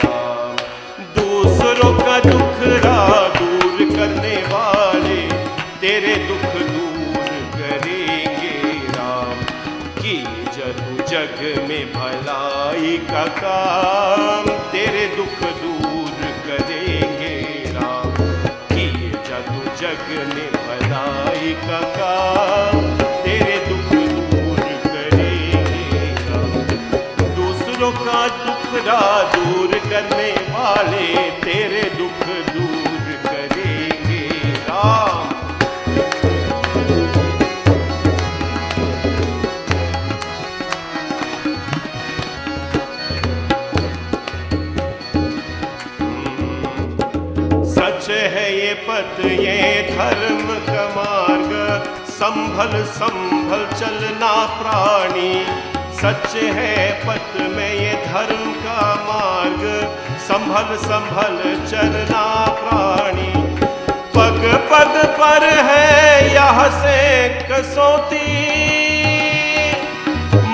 राम. दूसरों का दुख रा दूर करने वाले तेरे दुख दूर करेंगे राम. की जदू जग में भलाई का काम तेरे दुख दूर करेंगे राम. की जदू जग में भलाई का काम तेरे दुख दूर करेंगे राम. दूसरों का दुख रा दूर करने वाले तेरे दुख दूर करेंगे राम. सच है ये पथ ये धर्म का मार्ग, संभल संभल चलना प्राणी. सच है पथ में ये धर्म का मार्ग, संभल संभल चलना प्राणी. पग पग पर है यहाँ से कसौती,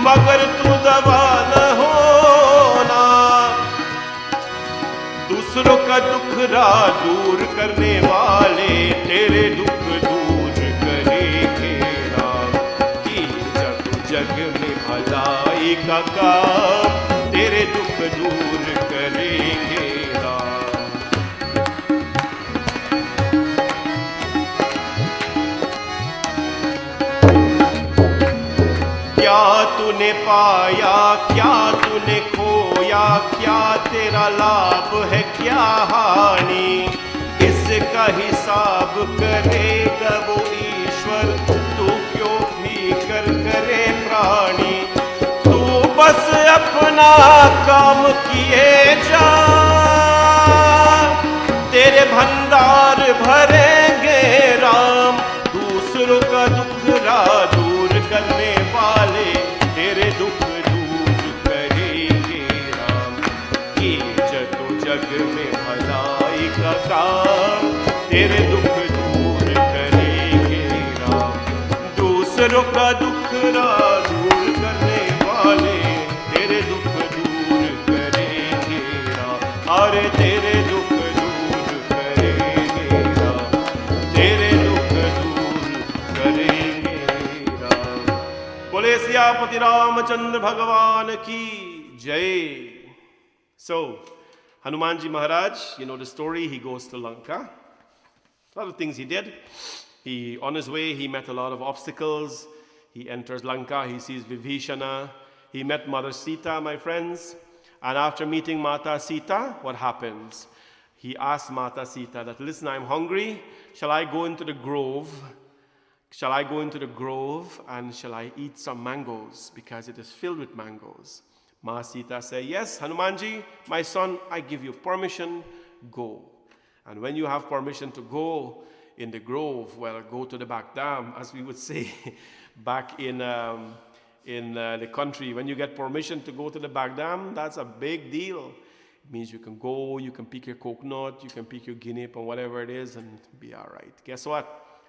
मगर तू दवा न होना. दूसरों का दुख रा दूर करने वाले तेरे दुख दूर करेंगे राम. की जग में भलाई का काम तेरे दुख दूर करेंगे राम. क्या तूने पाया क्या तूने खोया, क्या तेरा लाभ है क्या हानि, इसका हिसाब करेगा वो ईश्वर. तू क्यों फिकर करे प्राणी, तू बस अपना काम किए जा, तेरे भंडार भरेंगे राम. दूसरों का दुख रा दूर करने वाले तेरे दुख दूर करेंगे राम. जग में भलाई का काम, तेरे दुख दूर करेंगे राम। दूसरों का दुख दूर करने वाले, तेरे दुख दूर करेंगे राम। अरे तेरे दुख दूर करेंगे राम, तेरे दुख दूर करेंगे राम। बोले सियापति रामचंद्र भगवान की जय। So, Hanumanji Maharaj, you know the story, he goes to Lanka. A lot of things he did. On his way, he met a lot of obstacles. He enters Lanka, he sees Vibhishana. He met Mother Sita, my friends. And after meeting Mata Sita, what happens? He asked Mata Sita that, listen, I'm hungry. Shall I go into the grove? Shall I go into the grove and shall I eat some mangoes? Because it is filled with mangoes. Ma Sita said, yes, Hanumanji, my son, I give you permission, go. And when you have permission to go in the grove, well, go to the back dam, as we would say back in the country. When you get permission to go to the back dam, that's a big deal. It means you can go, you can pick your coconut, you can pick your guinea or whatever it is and be all right. Guess what?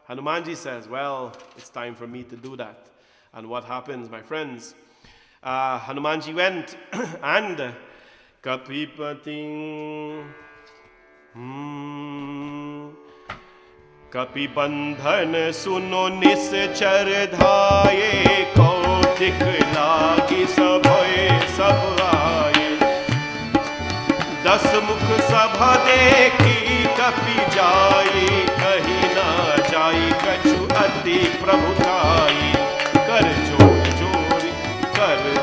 Hanumanji says, well, it's time for me to do that. And what happens, my friends? Hanumanji went and Kapipati Kapi bandhan suno nischar dhaye, kautik lagi sabhoye sab aaye। 10 मुख सभा देखी कपि जाई, कहीं ना जाई कछु अति प्रभुताई। कर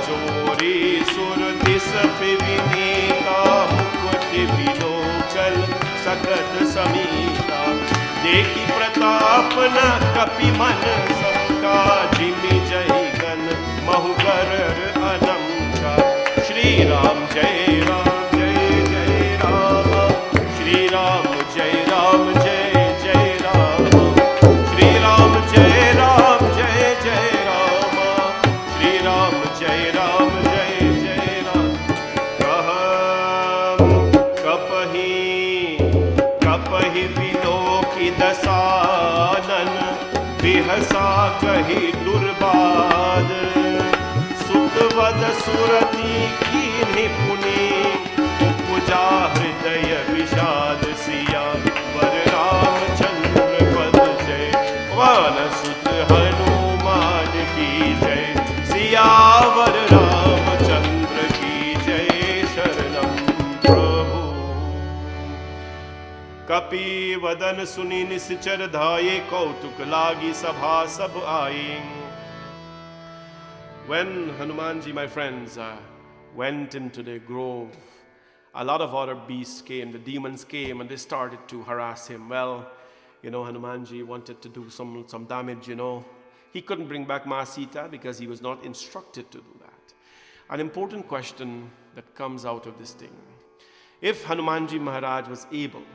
जोरी सुर दिस विनीता, मुकुटि विलोकल सकत समीता। देखी प्रताप न कपि मन सबका, जिमि जय गण महु कर अनंका। श्री राम जय राम जय जय राम, श्री राम जय राम जय जय राम, श्री राम जय राम जय जय राम, श्री राम जय राम जय जय राम। कपहि विलोकी दसानन, बिहसा कही दुर्बाद। सुतवद सुरति कीन्हि पुनि, उपजा हृदय विषाद सिया। वर रामचंद्र पद जय, वन सुत हनुमान की जय। सियावर रामचंद्र की जय, शरणम प्रभु। कपि वदन सुनि निश्चर धाये, कौतुक लागी सभा सब आए। When Hanumanji, my friends, went into the grove, a lot of other beasts came, the demons came, and they started to harass him. Well, you know, Hanumanji wanted to do some damage, you know. He couldn't bring back Ma Sita because he was not instructed to do that. An important question that comes out of this thing. If Hanumanji Maharaj was able,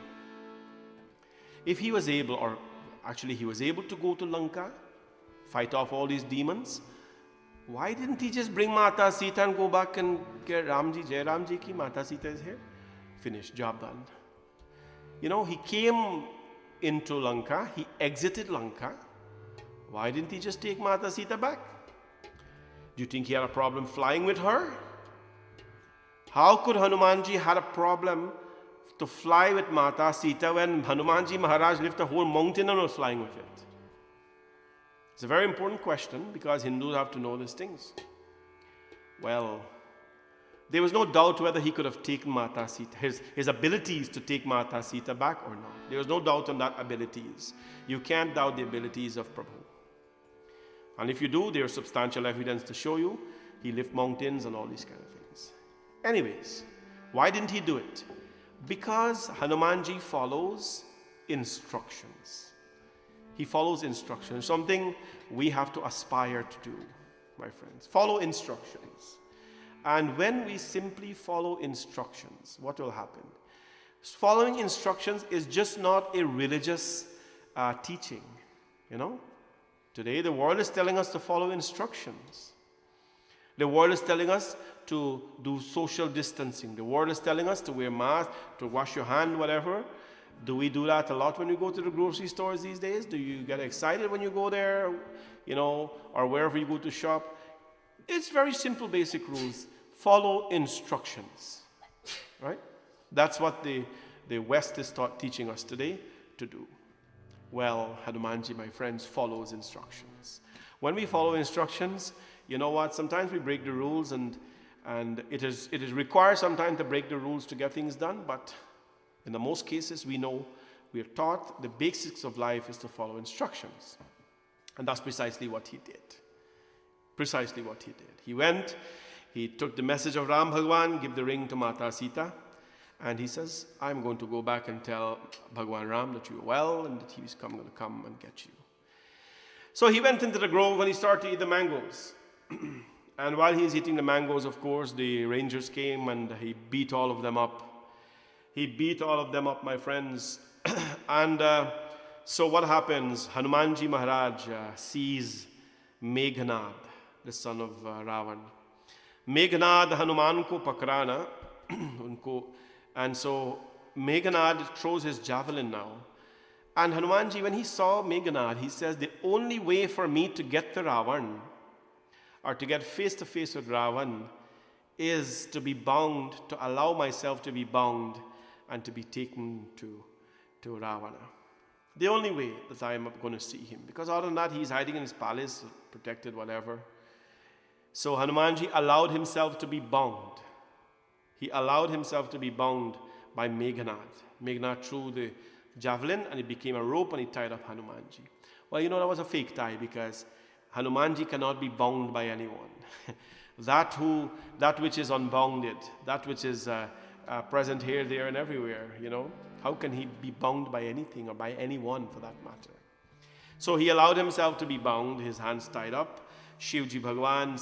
if he was able, or actually he was able to go to Lanka, fight off all these demons, why didn't he just bring Mata Sita and go back and get Ramji, Jai Ramji ki Mata Sita is here? Finished, job done. You know, he came into Lanka, he exited Lanka. Why didn't he just take Mata Sita back? Do you think he had a problem flying with her? How could Hanumanji had a problem to fly with Mata Sita when Hanumanji Maharaj lifted a whole mountain and was flying with it? It's a very important question because Hindus have to know these things. Well, there was no doubt whether he could have taken Mata Sita, his abilities to take Mata Sita back or not. There was no doubt on that abilities. You can't doubt the abilities of Prabhu. And if you do, there's substantial evidence to show you he lifted mountains and all these kind of things. Anyways, why didn't he do it? Because Hanumanji follows instructions. He follows instructions, something we have to aspire to do, my friends. Follow instructions. And when we simply follow instructions, what will happen? Following instructions is just not a religious teaching, you know. Today the world is telling us to follow instructions. The world is telling us to do social distancing. The world is telling us to wear masks, to wash your hand, whatever. Do we do that a lot when we go to the grocery stores these days? Do you get excited when you go there, or wherever you go to shop? It's very simple, basic rules. Follow instructions, right? That's what the West is teaching us today to do. Well, Hanumanji, my friends, follows instructions. When we follow instructions, you know what? Sometimes we break the rules, and it is required sometimes to break the rules to get things done. But in the most cases, we are taught the basics of life is to follow instructions, and that's precisely what he did. Precisely what he did. He went. He took the message of Ram Bhagwan, give the ring to Mata Sita, and he says, I'm going to go back and tell Bhagwan Ram that you're well and that he's going to come and get you. So he went into the grove and he started to eat the mangoes. And while he's eating the mangoes, of course, the rangers came and he beat all of them up. He beat all of them up, my friends. And so what happens? Hanumanji Maharaj sees Meghnad, the son of Ravan. Meghnad Hanuman ko pakrana unko, and so Meghnad throws his javelin now. And Hanumanji, when he saw Meghnad, he says, the only way for me to get to Ravan, or to get face to face with Ravan, is to be bound, to allow myself to be bound and to be taken to Ravana. The only way that I am going to see him, because other than that, he's hiding in his palace, protected, whatever. So Hanumanji allowed himself to be bound. He allowed himself to be bound by Meghnad. Meghnad threw the javelin and it became a rope and he tied up Hanumanji. Well, that was a fake tie, because Hanumanji cannot be bound by anyone. That which is unbounded, that which is present here, there, and everywhere, how can he be bound by anything or by anyone for that matter? So he allowed himself to be bound, his hands tied up. Shivji Bhagwan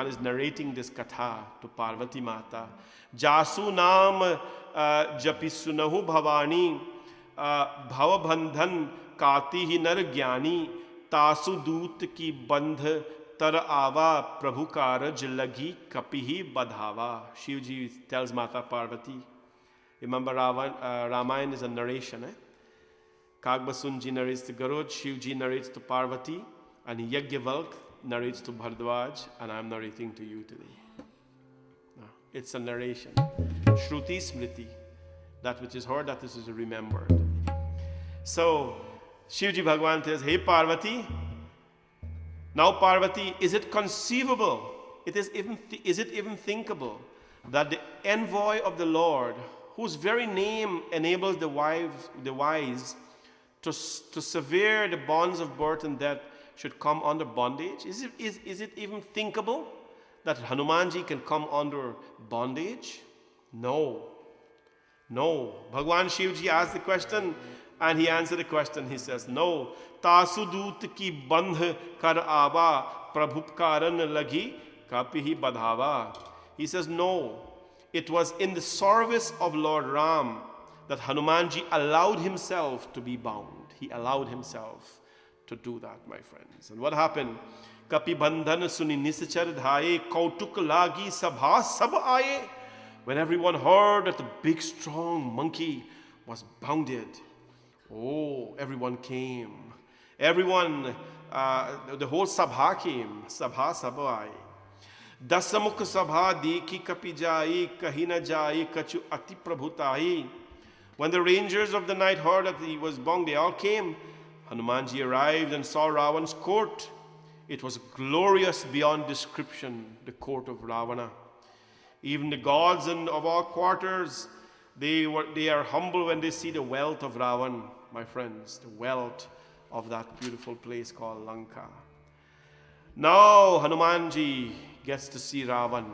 is narrating this katha to Parvati Mata. Jasu naam japisunahu bhavani bhavabandhan kati hi nar gyani tasu doot ki bandh tar ava prabhu karaj lagi kapihi badhava. Shivji tells Mata Parvati. Remember, Ramayana is a narration. Kagbasunji narrates to Garud, Shivji narrates to Parvati, and Yajnavalk narrates to Bhardwaj, and I'm narrating to you today. No, it's a narration. Shruti Smriti. That which is heard, that which is remembered. So, Shivji Bhagwan says, hey Parvati, now Parvati, is it conceivable, is it even thinkable that the envoy of the Lord, whose very name enables the wise to sever the bonds of birth and death, should come under bondage? Is it even thinkable that Hanumanji can come under bondage? No. Bhagwan Shivji asked the question and he answered the question. He says, no. Tasudut ki bandh kar ava prabhukaran lagi kapihi badhava. He says, no. It was in the service of Lord Ram that Hanumanji allowed himself to be bound. He allowed himself to do that, my friends. And what happened? Kapi bandhan suni nisachar dhaye kautuk lagi sabha sab aaye. When everyone heard that the big strong monkey was bounded, everyone came. Everyone, the whole sabha came. Sabha sab aaye. Dasamukh sabha dekhi kapi jai kahi na jai kachu ati prabhutai. When the rangers of the night heard that he was bound, they all came. Hanumanji arrived and saw Ravan's court. It was glorious beyond description, the court of Ravana. Even the gods and of all quarters, they are humble when they see the wealth of Ravan, my friends, the wealth of that beautiful place called Lanka. Now Hanumanji gets to see Ravan.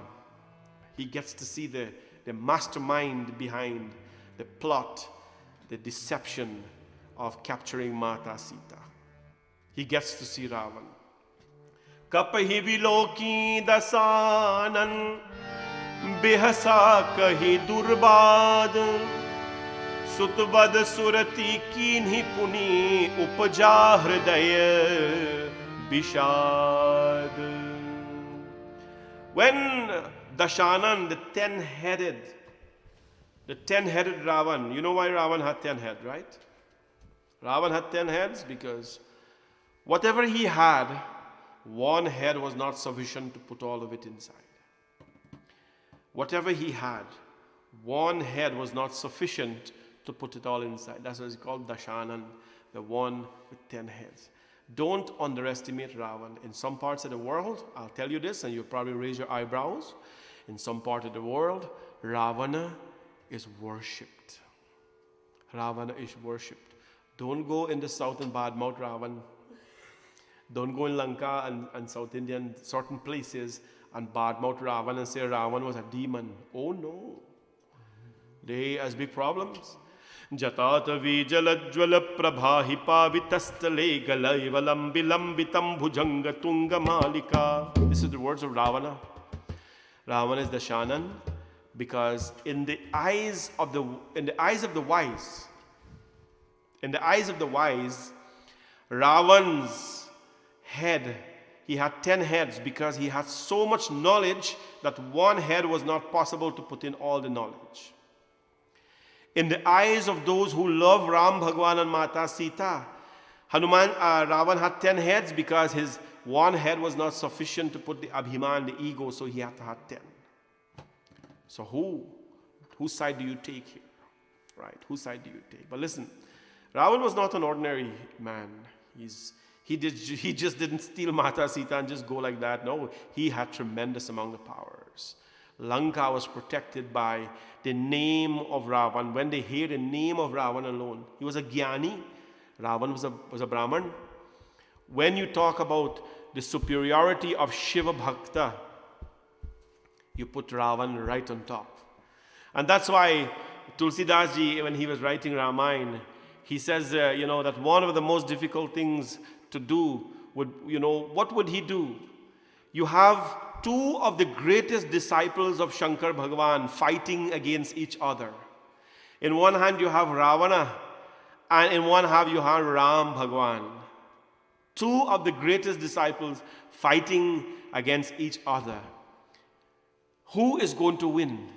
He gets to see the mastermind behind the plot, the deception of capturing Mata Sita. He gets to see Ravan. Kapahi viloki dasanan behasa kahi durbad sutbad surati kinhi puni upja hridaya bishad. When Dashanan, the ten-headed Ravan, you know why Ravan had 10 heads, right? Ravan had 10 heads because whatever he had, one head was not sufficient to put all of it inside. Whatever he had, one head was not sufficient to put it all inside. That's what it's called Dashanan, the one with 10 heads. Don't underestimate Ravan. In some parts of the world, I'll tell you this and you'll probably raise your eyebrows. In some part of the world, Ravana is worshipped. Ravana is worshipped. Don't go in the south and badmouth Ravan. Don't go in Lanka and South Indian certain places and badmouth Ravan and say Ravan was a demon. Oh no. They has big problems. Jatata vijalajwala prabhahipa vitastale galaivalam bilambitam bhujanga tunga malika. This is the words of Ravana. Ravana is the Dashanan because in the eyes of the wise, Ravan's head, he had 10 heads because he had so much knowledge that one head was not possible to put in all the knowledge. In the eyes of those who love Ram Bhagwan and Mata Sita, Ravan had 10 heads because his one head was not sufficient to put the Abhiman, the ego, so he had to have 10. So whose side do you take here? Right? Whose side do you take? But listen, Ravan was not an ordinary man. He just didn't steal Mata Sita and just go like that. No, he had tremendous amount of powers. Lanka was protected by the name of Ravan. When they hear the name of Ravan alone, he was a Jnani. Ravan was a Brahman. When you talk about the superiority of Shiva Bhakta, you put Ravan right on top. And that's why Tulsidas Ji, when he was writing Ramayana, he says, that one of the most difficult things to do would, what would he do? You have two of the greatest disciples of Shankar Bhagavan fighting against each other. In one hand you have Ravana, and in one hand you have Ram Bhagavan. Two of the greatest disciples fighting against each other. Who is going to win?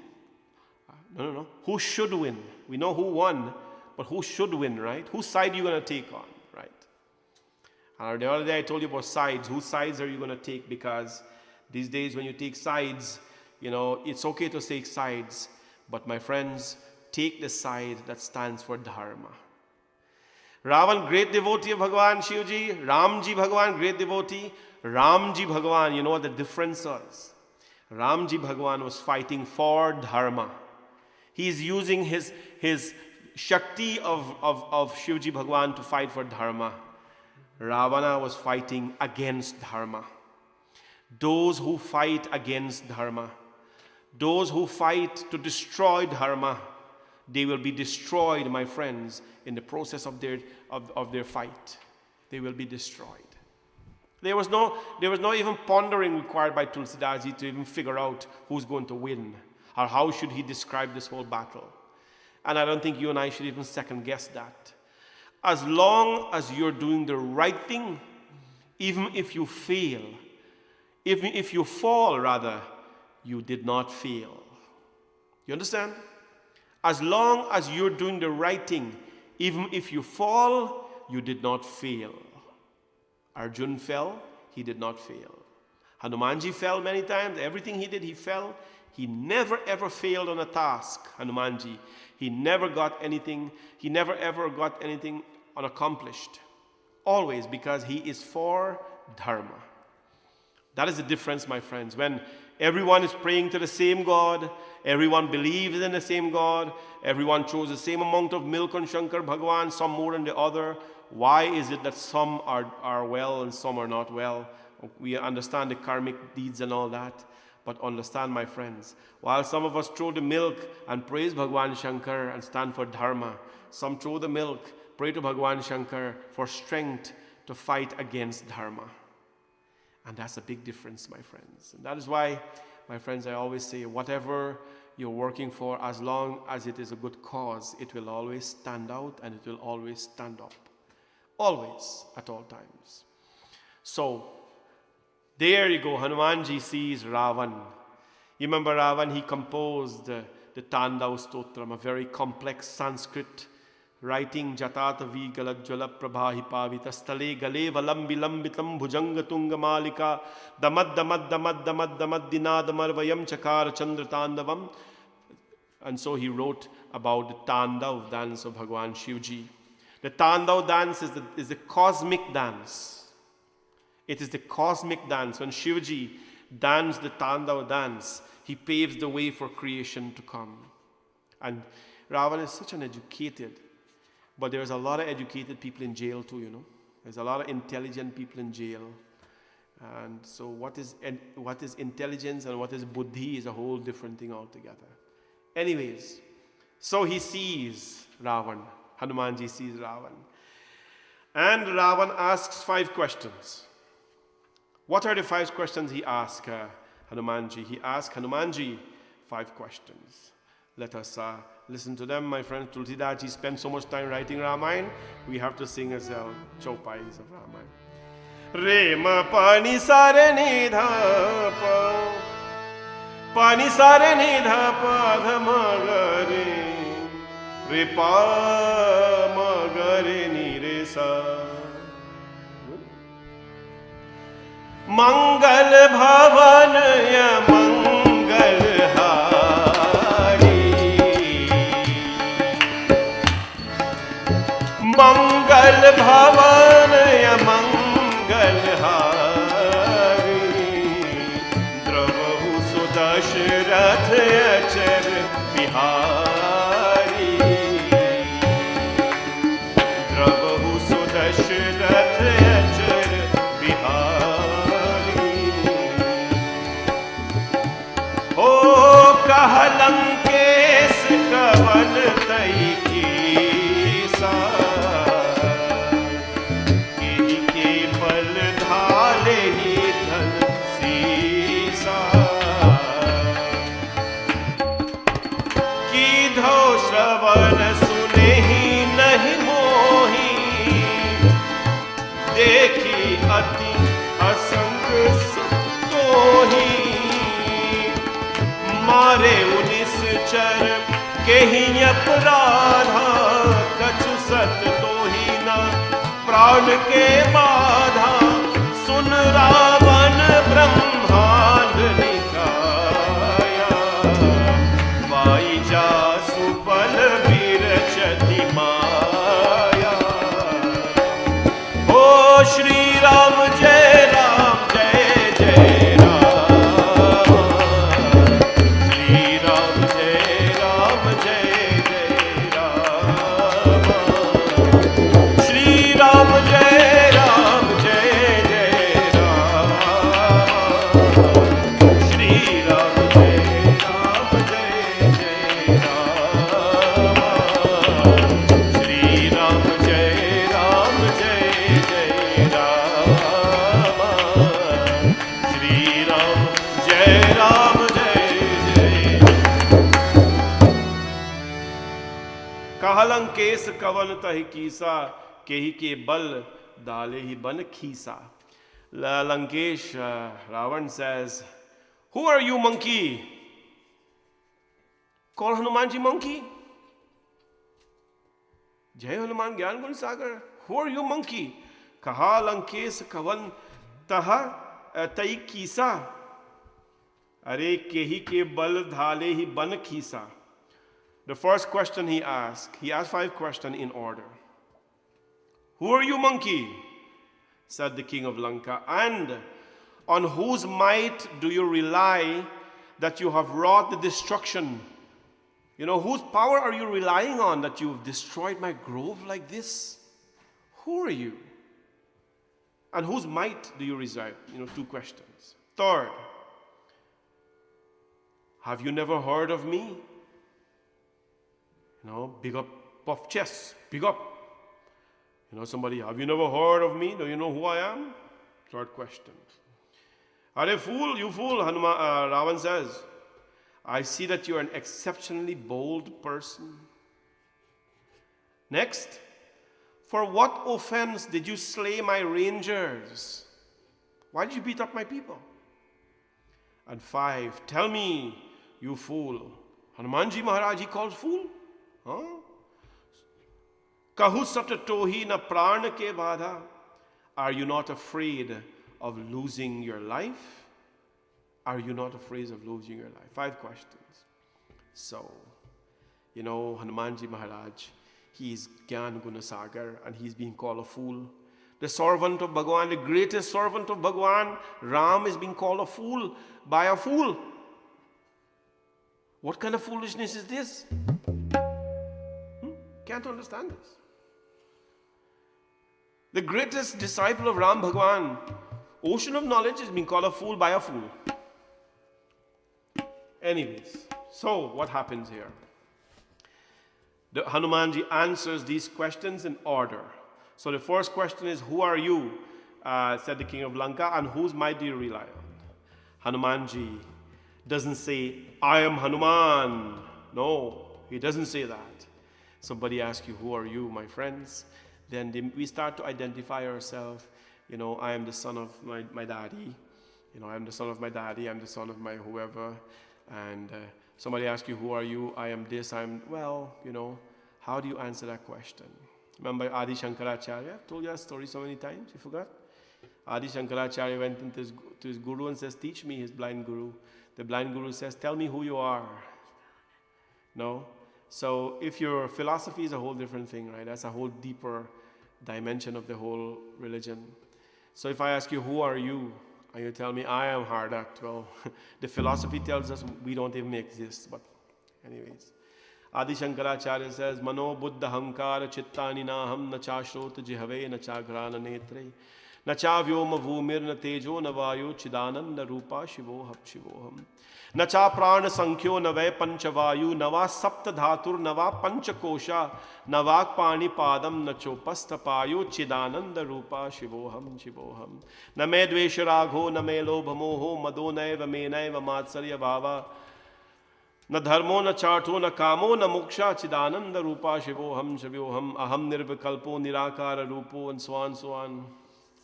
No. Who should win? We know who won, but who should win, right? Whose side are you going to take on, right? The other day I told you about sides. Whose sides are you going to take? Because these days when you take sides, it's okay to take sides. But my friends, take the side that stands for Dharma. Ravan, great devotee of Bhagavan Shivji. Ramji Bhagavan, great devotee. Ramji Bhagavan, you know what the difference was? Ramji Bhagavan was fighting for Dharma. He is using his Shakti of Shivji Bhagavan to fight for Dharma. Ravana was fighting against Dharma. Those who fight against Dharma, those who fight to destroy Dharma, they will be destroyed, my friends, in the process of their fight. They will be destroyed. There was no even pondering required by Tulsidas Ji to even figure out who's going to win or how should he describe this whole battle. And I don't think you and I should even second guess that. As long as you're doing the right thing, even if you fail, even if you fall, rather, you did not fail. You understand? As long as you're doing the right thing, even if you fall, you did not fail. Arjun fell, he did not fail. Hanumanji fell many times. Everything he did, he fell. He never ever failed on a task, Hanumanji. He never got anything. He never ever got anything unaccomplished. Always, because he is for Dharma. That is the difference, my friends. When everyone is praying to the same God, everyone believes in the same God, everyone chose the same amount of milk on Shankar Bhagavan, some more than the other, why is it that some are well and some are not well? We understand the karmic deeds and all that, but understand, my friends, while some of us throw the milk and praise Bhagavan Shankar and stand for Dharma, some throw the milk, pray to Bhagavan Shankar for strength to fight against Dharma. And that's a big difference, my friends. And that is why, my friends, I always say, whatever you're working for, as long as it is a good cause, it will always stand out and it will always stand up. Always, at all times. So, There you go, Hanumanji sees Ravan. You remember Ravan, he composed the Tandav Stotram, a very complex Sanskrit writing, Jatata Vigalajjala Prabhahi Pavita Stale Gale Valambi Lambitam Bhujanga Tunga Malika Damad Damad Damad Damad Damad Dinadamarvayam Chakara Chandra Tandavam. And so he wrote about the Tandav dance of Bhagwan Shivji. The Tandav dance is the cosmic dance. It is the cosmic dance. When Shivji danced the Tandav dance, he paves the way for creation to come. And Ravan is such an educated, but there's a lot of educated people in jail too, you know. There's a lot of intelligent people in jail. And so what is intelligence and what is buddhi is a whole different thing altogether. Anyways, so he sees Ravan. Hanumanji sees Ravan. And Ravan asks 5 questions. What are the 5 questions he asks Hanumanji? He asks Hanumanji 5 questions. Let us listen to them, my friend. Tulsidaji spent so much time writing Ramayana, we have to sing as chopais of Ramayana. Re ma pani sare ni dha pa, pani sare ni dha pa dha ma ga re, re pa ma ga re ni re sa. Mangal bhavan ya mangal hari, mangal bhavan ya mangal hari, dravahu sudashrath achar bihari, dravahu sudashrath achar bihari. Lankesh कवन तई कीसा, के बल धाले ही धन सीसा, की धो श्रवण सुने ही नहीं मोही, देखी अति असंग तो ही, मारे 19 चर के ही अपराधा, कछु सत तो ही न प्राण के बाधा, सुन रावण ब्रह्मांड निकाया, वाई जासु बल विरचति माया। ओ श्री राम जय राम जय जय राम, लंकेश कवन तहि कीसा, केहि के बल डाले ही बन खीसा. Lankesh, Ravan says, who are you, monkey? Call Hanumanji monkey? Jai Hanuman Gyan Gun Sagar. Who are you, monkey? Kaha Lankesh kavan taha tai kisa. Are kehi ke bal dhale hi ban khisa. The first question he asked 5 questions in order. Who are you, monkey? Said the king of Lanka. And on whose might do you rely that you have wrought the destruction? You know, whose power are you relying on that you've destroyed my grove like this? Who are you? And whose might do you reside? 2 questions. Third, have you never heard of me? Big up, puff chest, big up. Somebody, have you never heard of me? Do you know who I am? Third question. Are you fool? You fool, Ravan says. I see that you are an exceptionally bold person. Next, for what offense did you slay my rangers? Why did you beat up my people? And 5, tell me, you fool. Hanumanji Maharaj, he calls fool? Huh? Kahu sat tohi na pran ke badha. Are you not afraid of losing your life? Are you not afraid of losing your life? 5 questions. So, Hanumanji Maharaj, he's Gyan Gunasagar and he's being called a fool. The servant of Bhagwan, the greatest servant of Bhagwan, Ram, is being called a fool by a fool. What kind of foolishness is this? Can't understand this. The greatest disciple of Ram Bhagwan, ocean of knowledge, is being called a fool by a fool. Anyways, so what happens here? The Hanumanji answers these questions in order. So the first question is, who are you? Said the king of Lanka, and whose might do you rely on? Hanumanji doesn't say, I am Hanuman. No, he doesn't say that. Somebody asks you, who are you, my friends? Then we start to identify ourselves. I am the son of my daddy. I am the son of my daddy. I'm the son of my whoever. And somebody asks you, who are you? I am this. How do you answer that question? Remember Adi Shankaracharya? I've told you that story so many times. You forgot? Adi Shankaracharya went into to his guru and says, teach me, his blind guru. The blind guru says, tell me who you are. No? So if your philosophy is a whole different thing, right? That's a whole deeper dimension of the whole religion. So if I ask you, who are you? And you tell me, I am Hardak. Well, the philosophy tells us we don't even exist. But anyways. Adi Shankaracharya says, Mano buddha hankara chittani naham na cha shrota jihave na cha grana netre na cha vyoma bhumir na tejo na vayu chidananda rupa shivoham shivoham na cha prana sankhyo na vai panchavayu na va sapta dhatur na va panchakosha na vak pani padam na chopastha payu chidananda rupa shivoham shivoham na me dvesha ragho na me lobha moho mado naiva me naiva matsarya bhava न धर्मो न चाठो न कामो न मोक्षा चिदानंद रूपा शिवोहम शिवोहम अहम निर्विकल्पो निराकार रूपो and so on.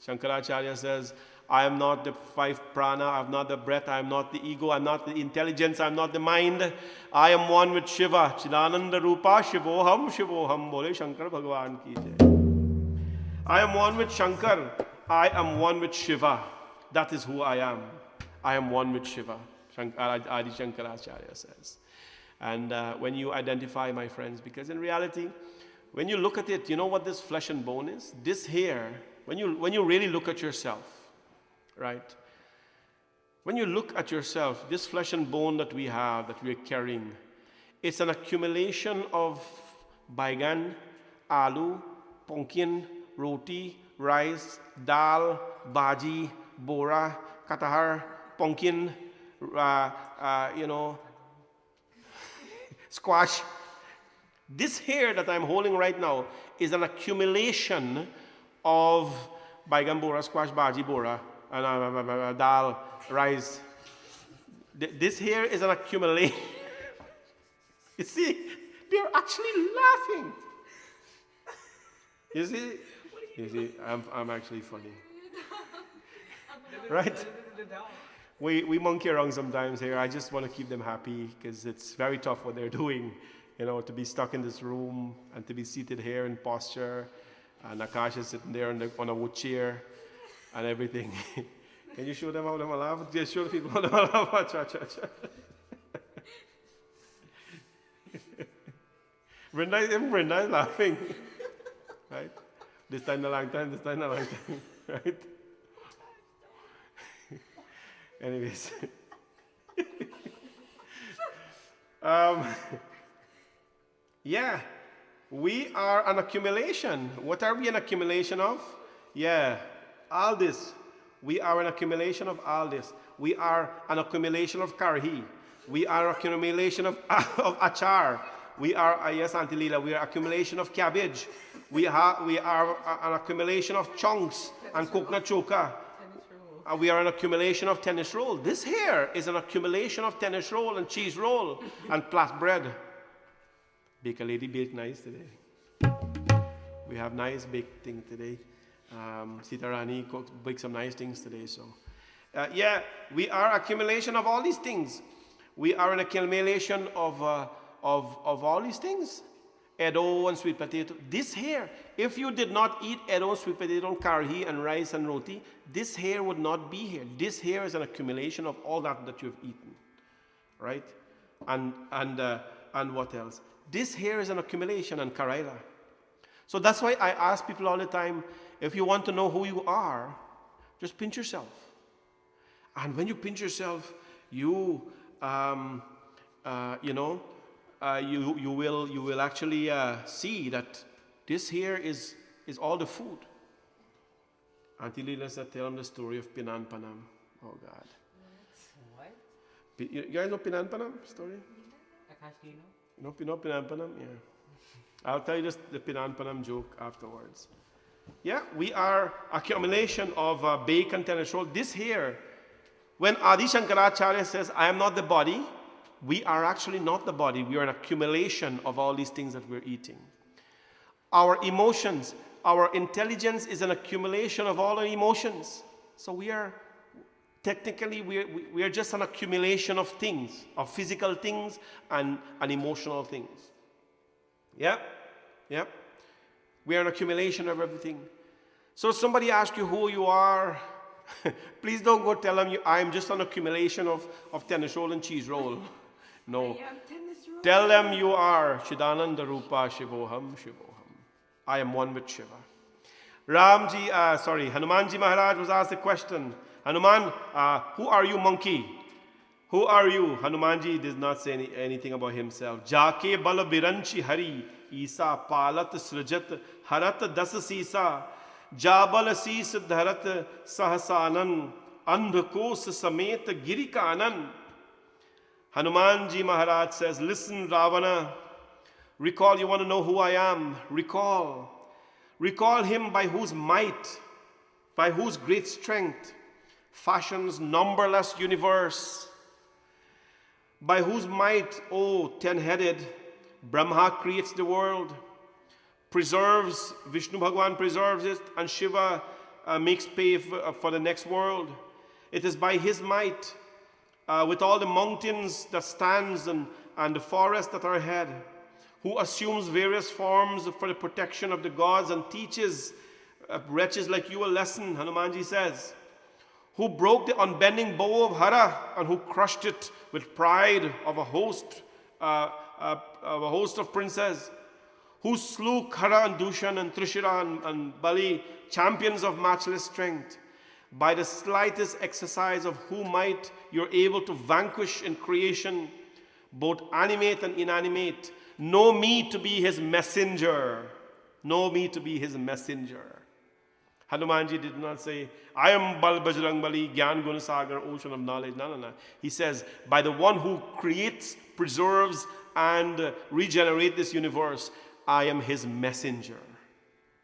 Shankaracharya says, I am not the 5 prana, I am not the breath, I am not the ego, I am not the intelligence, I am not the mind. I am one with Shiva. Chidananda Rupa Shivoham Shivoham. Bole Shankar Bhagwan ki jai. I am one with Shankar. I am one with Shiva. That is who I am. I am one with Shiva. Adi Shankaracharya says. And when you identify, my friends, because in reality, when you look at it, you know what this flesh and bone is? This here, when you really look at yourself, right? When you look at yourself, this flesh and bone that we have, that we are carrying, it's an accumulation of baigan, aloo, pumpkin, roti, rice, dal, bhaji, bora, katahar, pumpkin, squash. This hair that I'm holding right now is an accumulation of baigan bora, squash, bhaji, bora, and dal, rice. This hair is an accumulation. You see, they're actually laughing. You see, I'm actually funny. Right? We monkey around sometimes here. I just want to keep them happy because it's very tough what they're doing, to be stuck in this room and to be seated here in posture. And Akash is sitting there on a wood chair and everything. Can you show them how them laugh? Just show the people how them laugh. Brenda is laughing. Right? This time a long time, right? Anyways. Yeah, we are an accumulation. What are we an accumulation of? Yeah, all this. We are an accumulation of all this. We are an accumulation of karhi. We are an accumulation of achar. We are, yes, Auntie Leela, we are accumulation of cabbage. We are an accumulation of chunks and coconut choka. We are an accumulation of tennis roll. This here is an accumulation of tennis roll and cheese roll and plat bread. Baker lady baked nice today. We have nice baked thing today. Sita Rani baked some nice things today. So, yeah, we are accumulation of all these things. We are an accumulation of all these things. Edo and sweet potato. This here, if you did not eat Edo, sweet potato, karhi, and rice and roti, this here would not be here. This here is an accumulation of all that you've eaten, right? And what else? This here is an accumulation, and karaila. So that's why I ask people all the time, if you want to know who you are, just pinch yourself. And when you pinch yourself, you will actually see that this here is all the food. Auntie Lila said, tell them the story of Pinan Panam. Oh God. What? You guys know Pinan Panam story? Akash, do you know? You know Pinan Panam? Yeah. I'll tell you just the Pinan Panam joke afterwards. Yeah, we are accumulation of bake and tennis roll. This here, when Adi Shankaracharya says, I am not the body, we are actually not the body. We are an accumulation of all these things that we're eating. Our emotions, our intelligence is an accumulation of all our emotions. So we are, technically, we are just an accumulation of things, of physical things and emotional things. Yep. We are an accumulation of everything. So somebody asks you who you are, please don't go tell them I'm just an accumulation of tennis roll and cheese roll. No. Tell them you are Chidananda Rupa Shivoham Shivoham. I am one with Shiva. Hanumanji Maharaj was asked a question. Hanuman, who are you, monkey? Who are you? Hanumanji does not say anything about himself. Jake bala biranchi hari, Isa palat srajat harat das sisa, jabal sis dharat sahasanan, andhakos samet girikanan. Hanumanji Maharaj says, listen, Ravana, recall, you want to know who I am? Recall him by whose might, by whose great strength, fashions numberless universe. By whose might, O ten-headed, Brahma creates the world, preserves, Vishnu Bhagwan preserves it, and Shiva makes pay for the next world. It is by his might, with all the mountains that stands and the forests that are ahead, who assumes various forms for the protection of the gods and teaches wretches like you a lesson, Hanumanji says, who broke the unbending bow of Hara and who crushed it with pride of a host of princes, who slew Khara and Dushan and Trishira and Bali, champions of matchless strength. By the slightest exercise of who might, you're able to vanquish in creation, both animate and inanimate. Know me to be his messenger. Know me to be his messenger. Hanumanji did not say, I am Bal Bajrang Bali, Gyan Gunasagar, ocean of knowledge. No. He says, by the one who creates, preserves, and regenerates this universe, I am his messenger.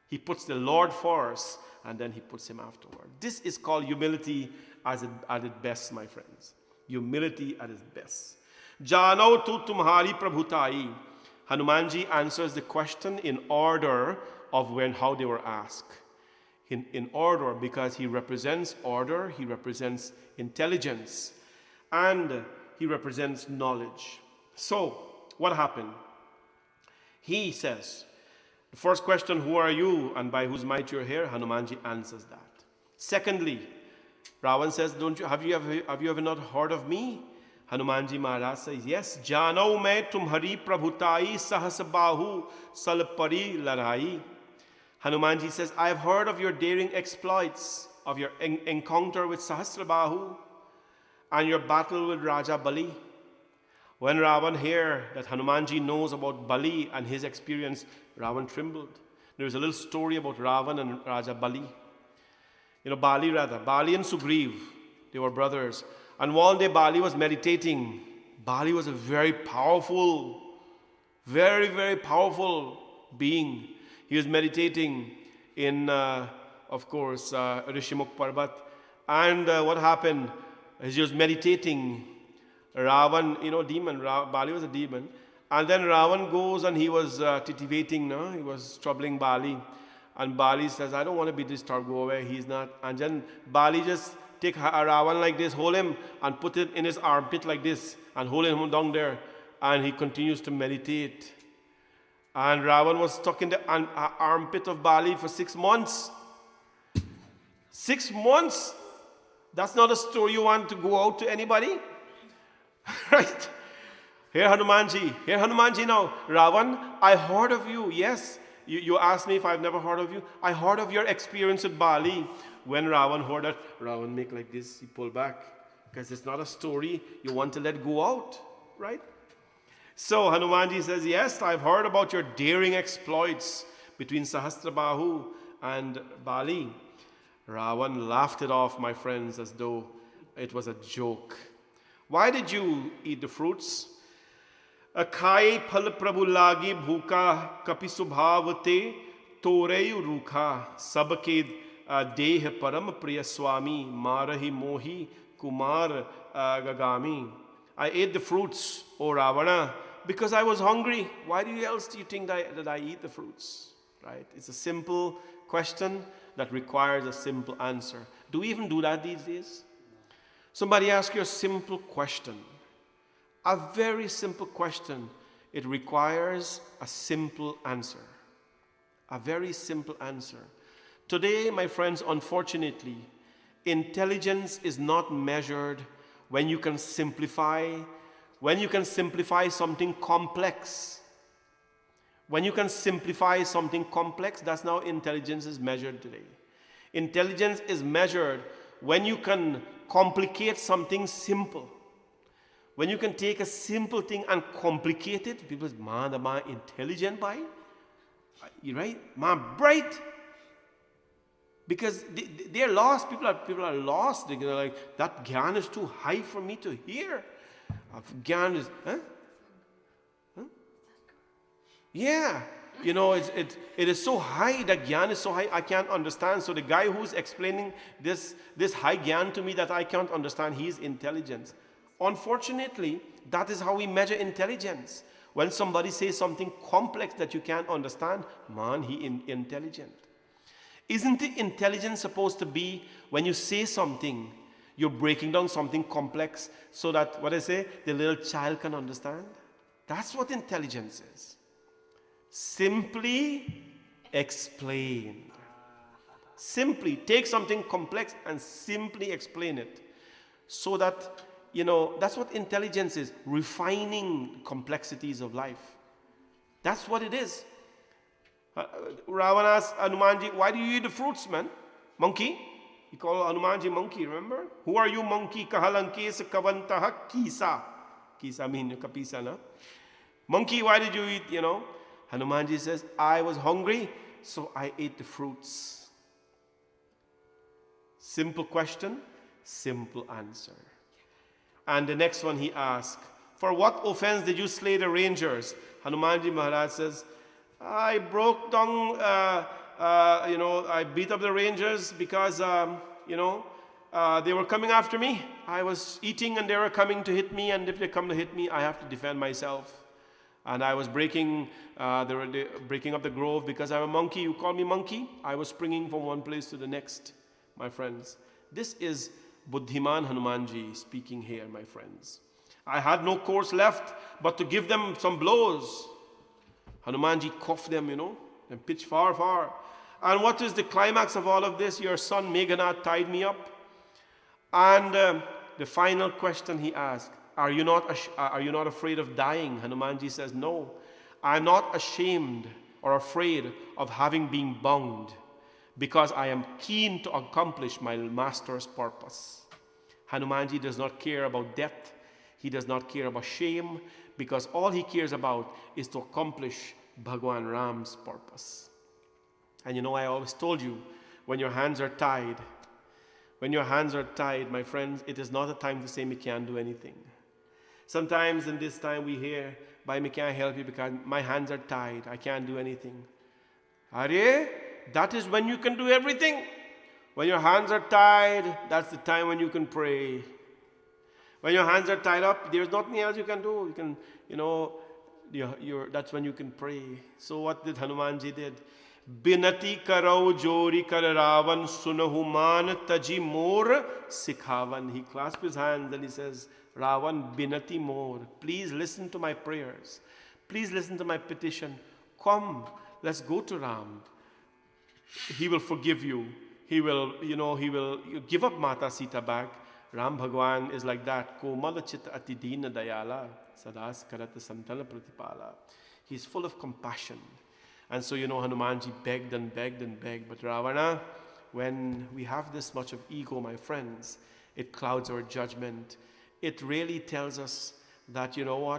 He puts the Lord first, and then he puts him afterward. This is called humility at its best, my friends. Humility at its best. Jano tu tumhari prabhutai. Hanumanji answers the question in order of how they were asked. In order, because he represents order, he represents intelligence, and he represents knowledge. So, what happened? He says, the first question, who are you and by whose might you're here? Hanumanji answers that. Secondly, Ravan says, have you ever not heard of me? Hanumanji Maharaj says, yes. Janau mein tumhari prabhutai sahas bahu salpari larai. Hanumanji says, I have heard of your daring exploits, of your encounter with Sahasrabahu, and your battle with Raja Bali. When Ravan heard that Hanumanji knows about Bali and his experience, Ravan trembled. There is a little story about Ravan and Raja Bali. Bali and Sugriv, they were brothers. And one day Bali was meditating. Bali was a very powerful, very, very powerful being. He was meditating in, Rishimukh Parbat. And what happened? As he was meditating, Ravan, demon, Bali was a demon. And then Ravan goes and he was titivating, he was troubling Bali. And Bali says, I don't want to be disturbed, go away, he's not. And then Bali just take Ravan like this, hold him and put it in his armpit like this and hold him down there. And he continues to meditate. And Ravan was stuck in the armpit of Bali for 6 months. 6 months? That's not a story you want to go out to anybody. Right? Here Hanumanji now. Ravan, I heard of you. Yes, you asked me if I've never heard of you. I heard of your experience at Bali. When Ravan heard that, Ravan make like this, he pull back. Because it's not a story you want to let go out. Right? So Hanumanji says, yes, I've heard about your daring exploits between Sahasrabahu and Bali. Ravan laughed it off, my friends, as though it was a joke. Why did you eat the fruits? Akhai phal prabhu lagi bhuka kapi subhavate toreyu rukha sabke deh param priya swami marahi mohi kumar gagami. I ate the fruits, O Ravana, because I was hungry. Why else do you think that I eat the fruits? Right? It's a simple question that requires a simple answer. Do we even do that these days? Somebody asks you a simple question. A very simple question. It requires a simple answer. A very simple answer. Today, my friends, unfortunately, intelligence is not measured when you can simplify something complex. When you can simplify something complex, that's how intelligence is measured today. Intelligence is measured when you can complicate something simple. When you can take a simple thing and complicate it, people say, man, the man intelligent by? You're right? Man, bright. Because they're lost. People are lost. They're like, that gyan is too high for me to hear. Gyan is, huh? Yeah. You know, it is so high, that gyan is so high, I can't understand. So the guy who's explaining this high gyan to me that I can't understand, he's intelligence. Unfortunately, that is how we measure intelligence. When somebody says something complex that you can't understand, man, he intelligent. Isn't the intelligence supposed to be when you say something, you're breaking down something complex so that, what I say, the little child can understand? That's what intelligence is. Simply explain. Simply take something complex and simply explain it. So that, you know, that's what intelligence is. Refining complexities of life. That's what it is. Ravana asked Hanumanji, why do you eat the fruits, man? Monkey? He called Hanumanji monkey, remember? Who are you, monkey? Kahalankes kavantaha kisa. Kisa means kapisa, na? Monkey, why did you eat, you know? Hanumanji says, I was hungry, so I ate the fruits. Simple question, simple answer. And the next one he asked, for what offense did you slay the rangers? Hanumanji Maharaj says, I broke down, I beat up the rangers because, they were coming after me. I was eating and they were coming to hit me, and if they come to hit me, I have to defend myself. And I was breaking up the grove because I'm a monkey. You call me monkey? I was springing from one place to the next, my friends. This is Buddhiman Hanumanji speaking here, my friends. I had no course left but to give them some blows. Hanumanji cuffed them, and pitched far, far. And what is the climax of all of this? Your son Meghanath tied me up. And the final question he asked, are you not afraid of dying? Hanumanji says, no, I'm not ashamed or afraid of having been bound, because I am keen to accomplish my master's purpose. Hanumanji does not care about death. He does not care about shame, because all he cares about is to accomplish Bhagwan Ram's purpose. And I always told you, when your hands are tied, my friends, it is not a time to say, me can't do anything. Sometimes in this time we hear, "Bhai, me can't help you because my hands are tied. I can't do anything." Arey, that is when you can do everything. When your hands are tied, that's the time when you can pray. When your hands are tied up, there's nothing else you can do. You can, that's when you can pray. So what did Hanumanji did? Binati karo jori kar Ravan sunahu man taji mor sikhavan. He clasps his hands and he says, Ravan, binati mor. Please listen to my prayers. Please listen to my petition. Come, let's go to Ram. He will forgive you. He will, he will give up Mata Sita back. Ram Bhagwan is like that. Komala chit ati deena dayala sadas karata santana pratipala. He's full of compassion. And so, Hanumanji begged and begged and begged. But Ravana, when we have this much of ego, my friends, it clouds our judgment. It really tells us that,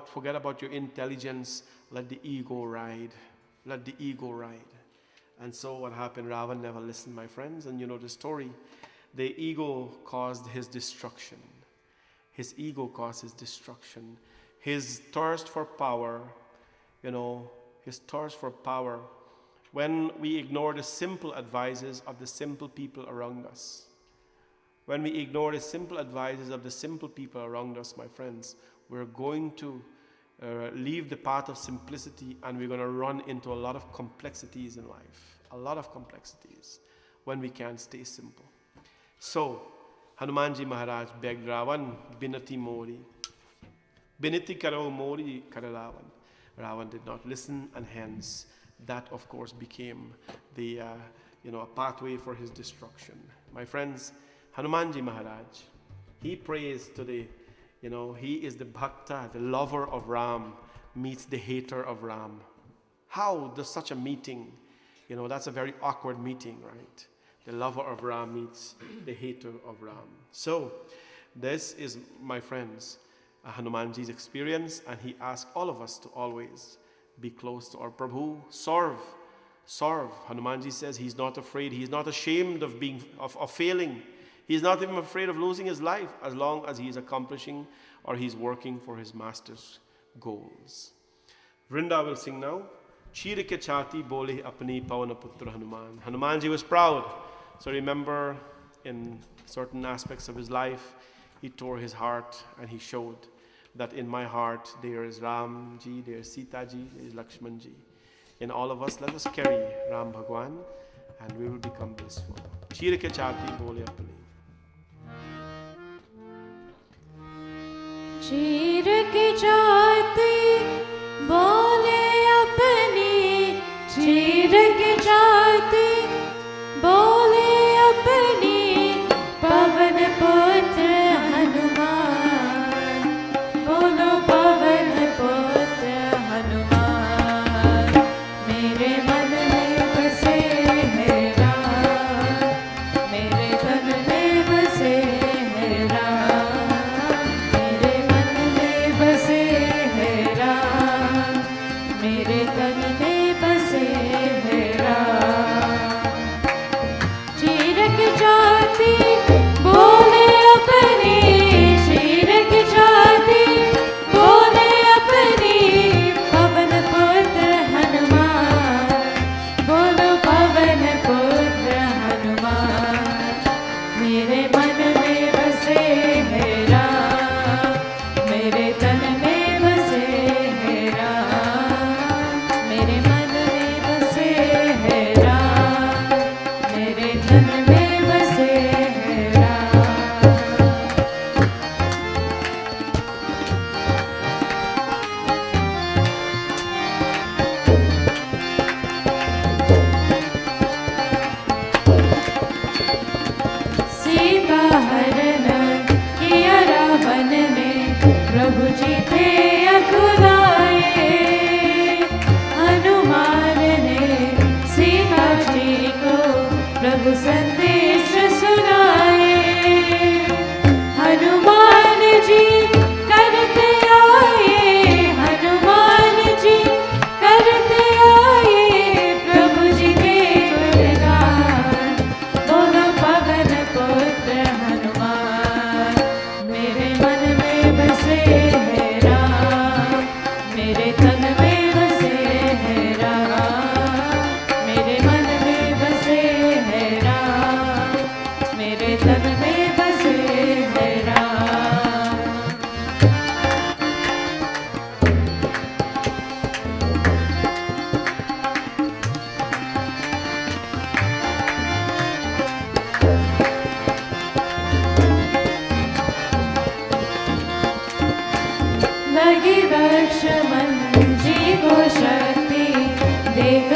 forget about your intelligence. Let the ego ride. Let the ego ride. And so what happened? Ravan never listened, my friends. And you know the story. The ego caused his destruction. His ego caused his destruction. His thirst for power, his thirst for power. When we ignore the simple advices of the simple people around us. When we ignore the simple advices of the simple people around us, my friends, we're going to leave the path of simplicity and we're going to run into a lot of complexities in life. A lot of complexities when we can't stay simple. So, Hanumanji Maharaj begged Ravan, Binati Mori. Binati Karo Mori Kararavan. Ravan did not listen, and hence that of course became the a pathway for his destruction. My friends, Hanumanji Maharaj, he prays today. He is the bhakta, the lover of Ram, meets the hater of Ram. How does such a meeting, that's a very awkward meeting, right? The lover of Ram meets the hater of Ram. So, this is, my friends, Hanumanji's experience, and he asks all of us to always be close to our Prabhu. Serve. Hanumanji says he's not afraid, he's not ashamed of failing. He's not even afraid of losing his life as long as he's accomplishing or he's working for his master's goals. Vrinda will sing now. Chir ke chati bole apni pavana putra Hanuman. Hanumanji was proud. So remember, in certain aspects of his life, he tore his heart and he showed that in my heart there is Ram ji, there is Sita ji, there is Lakshman ji. In all of us, let us carry Ram Bhagwan and we will become blissful. Chir ke chati bole apni. चीर की जाती बोले अपनी चीर की जाती बोले अपनी पवन पुत्र हनुमान बोलो पवन पुत्र हनुमान मेरे मन में बसे है राम मेरे तन में बसे है राम बसे है राम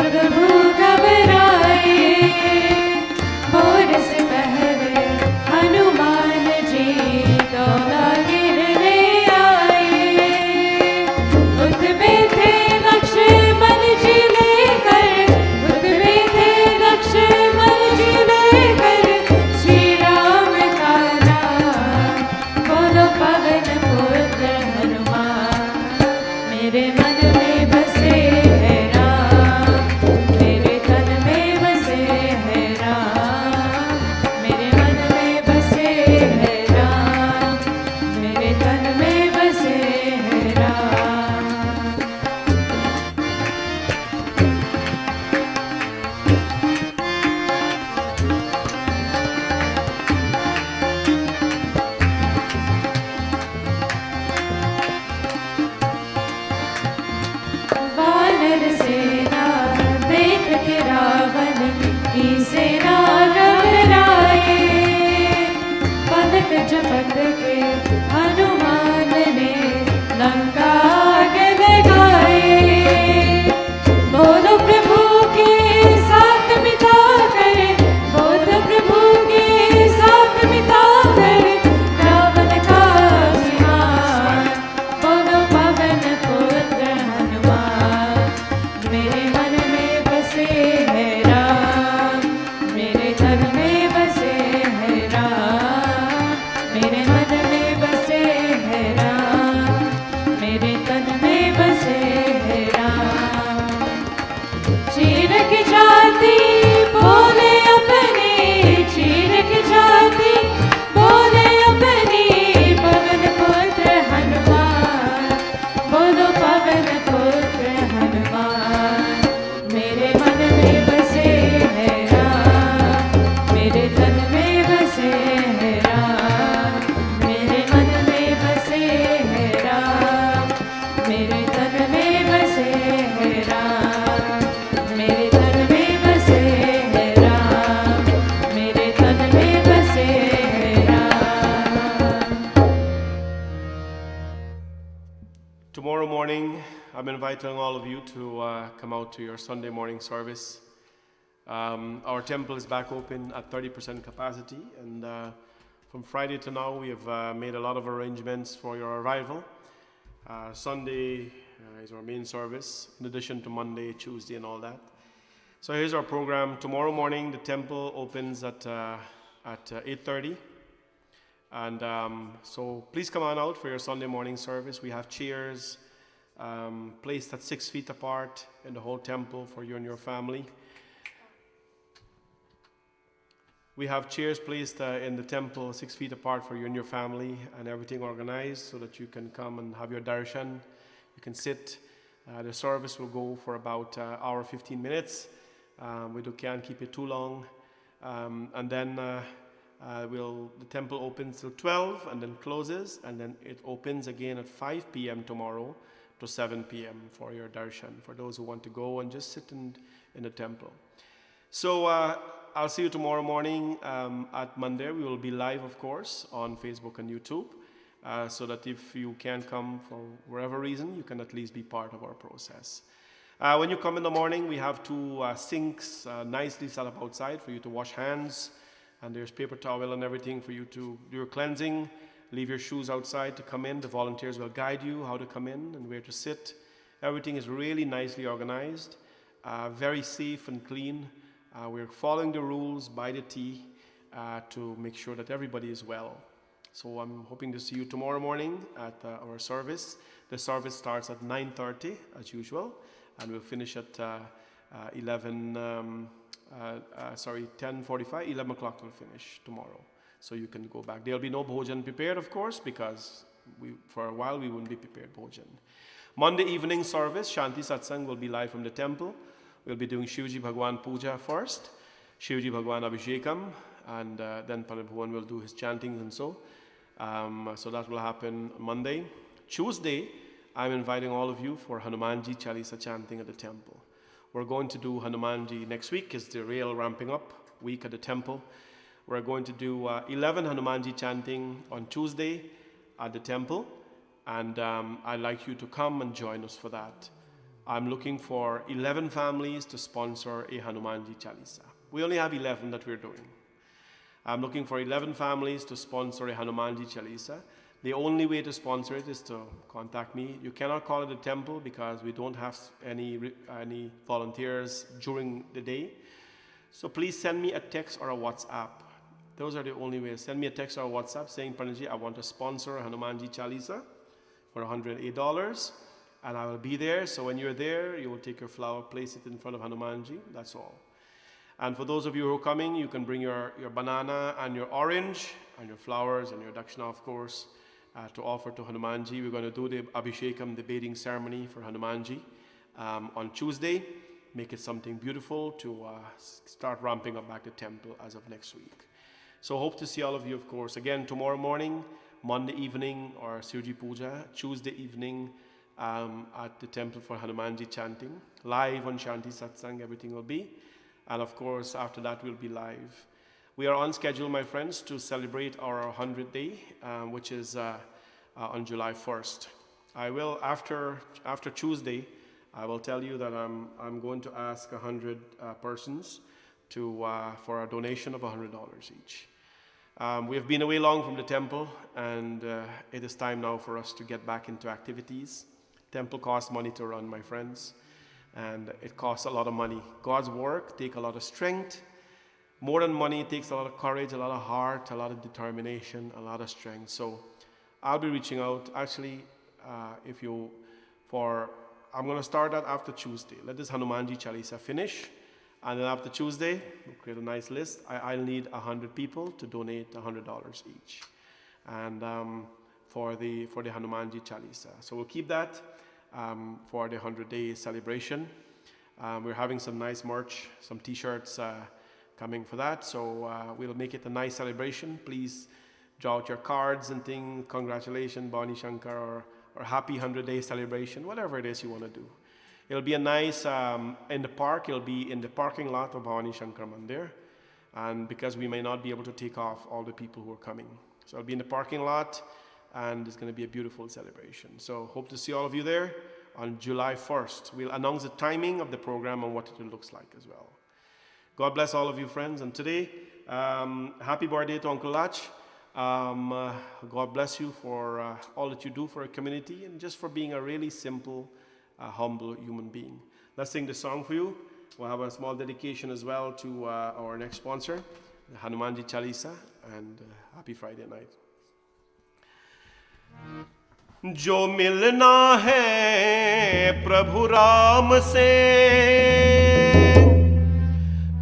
प्रभु घबराए, भोर से पहले हनुमान जी दौड़ा गिरने आए। उतरे थे लक्ष्मण जी लेकर, उतरे थे लक्ष्मण जी लेकर श्री राम का नाम। बोलो पवन पुत्र हनुमान, मेरे मन में बसे है राम, मेरे तन में बसे है राम, मेरे मन में बसे है राम, मेरे तन में बसे है राम। वानर सेना देख के रावण की सेना घबराए, पलक झपक के हनुमान ने लंका आग लगाए। बोलो प्रभु के साथ मिटा कर, बोलो प्रभु के साथ मिटा कर रावण का अभिमान। बोलो पवन पुत्र हनुमान, मेरे मन में बसे है राम, मेरे तन में बसे है राम, मेरे मन में बसे है राम, मेरे तन में बसे है राम। चीर की छाती बोले अपनी, चीर की छाती बोले अपनी, पवन पुत्र हनुमान। बोलो पवन पुत्र हनुमान, मेरे मन में बसे है राम, मेरे तन में बसे है राम, मेरे मन में बसे है राम, मेरे तन में बसे है राम, मेरे तन में बसे है राम, मेरे तन में बसे है Ram. Tomorrow morning, I'm inviting all of you to come out to your Sunday morning service. Our temple is back open at 30% capacity, and from Friday to now, we have made a lot of arrangements for your arrival. Sunday is our main service, in addition to Monday, Tuesday, and all that. So here's our program. Tomorrow morning, the temple opens at 8:30. And so please come on out for your Sunday morning service. We have chairs placed at 6 feet apart in the whole temple for you and your family. We have chairs placed in the temple 6 feet apart for you and your family, and everything organized so that you can come and have your darshan. You can sit. The service will go for about an hour 15 minutes. We can't keep it too long. And then the temple opens till 12 and then closes, and then it opens again at 5 p.m. tomorrow to 7 p.m. for your darshan, for those who want to go and just sit in the temple. So I'll see you tomorrow morning at Monday. We will be live, of course, on Facebook and YouTube, so that if you can't come for whatever reason, you can at least be part of our process. When you come in the morning, we have two sinks nicely set up outside for you to wash hands. And there's paper towel and everything for you to do your cleansing. Leave your shoes outside to come in. The volunteers will guide you how to come in and where to sit. Everything is really nicely organized, very safe and clean. We're following the rules by the T to make sure that everybody is well. So I'm hoping to see you tomorrow morning at our service. The service starts at 9:30 as usual, and we'll finish at 10:45, 11 o'clock we'll finish tomorrow. So you can go back. There'll be no bhojan prepared, of course, because for a while we wouldn't be prepared bhojan. Monday evening service, Shanti Satsangh will be live from the temple. We'll be doing Shivji Bhagwan Puja first, Shivji Bhagwan Abhishekam, and then Prabhuvan will do his chanting and so. So that will happen Monday. Tuesday, I'm inviting all of you for Hanumanji Chalisa chanting at the temple. We're going to do Hanumanji next week, is the real ramping up week at the temple. We're going to do 11 Hanumanji chanting on Tuesday at the temple, and I'd like you to come and join us for that. I'm looking for 11 families to sponsor a Hanumanji Chalisa. We only have 11 that we're doing. I'm looking for 11 families to sponsor a Hanumanji Chalisa. The only way to sponsor it is to contact me. You cannot call it a temple because we don't have any volunteers during the day. So please send me a text or a WhatsApp. Those are the only ways. Send me a text or a WhatsApp saying, Pranji, I want to sponsor a Hanumanji Chalisa for $108, and I will be there. So when you're there, you will take your flower, place it in front of Hanumanji. That's all. And for those of you who are coming, you can bring your banana and your orange and your flowers and your dakshina, of course, to offer to Hanumanji. We're going to do the Abhishekam, the bathing ceremony for Hanumanji on Tuesday. Make it something beautiful to start ramping up back the temple as of next week. So hope to see all of you, of course. Again, tomorrow morning, Monday evening, or Surji Puja, Tuesday evening at the temple for Hanumanji chanting. Live on Shanti Satsangh, everything will be. And of course, after that, we'll be live. We are on schedule, my friends, to celebrate our 100th day, which is on July 1st. I will, after Tuesday, I will tell you that I'm going to ask 100 persons for a donation of $100 each. We have been away long from the temple, and it is time now for us to get back into activities. Temple costs money to run, my friends, and it costs a lot of money. God's work takes a lot of strength. More than money, it takes a lot of courage, a lot of heart, a lot of determination, a lot of strength. So I'll be reaching out. Actually, I'm going to start that after Tuesday. Let this Hanumanji Chalisa finish. And then after Tuesday, we'll create a nice list. I'll need 100 people to donate $100 each. And for the Hanumanji Chalisa. So we'll keep that for the 100-day celebration. We're having some nice merch, some t-shirts coming for that. So we'll make it a nice celebration. Please draw out your cards and things. Congratulations, Bani Shankar, or happy 100-day celebration, whatever it is you want to do. It'll be a nice, in the park, it'll be in the parking lot of Bhavani Shankar Mandir. And because we may not be able to take off all the people who are coming. So it'll be in the parking lot, and it's going to be a beautiful celebration. So hope to see all of you there on July 1st. We'll announce the timing of the program and what it looks like as well. God bless all of you, friends. And today, happy birthday to Uncle Lach. God bless you for all that you do for our community and just for being a really simple, humble human being. Let's sing the song for you. We'll have a small dedication as well to our next sponsor, the Hanumanji Chalisa, and happy Friday night. जो मिलना है प्रभु राम से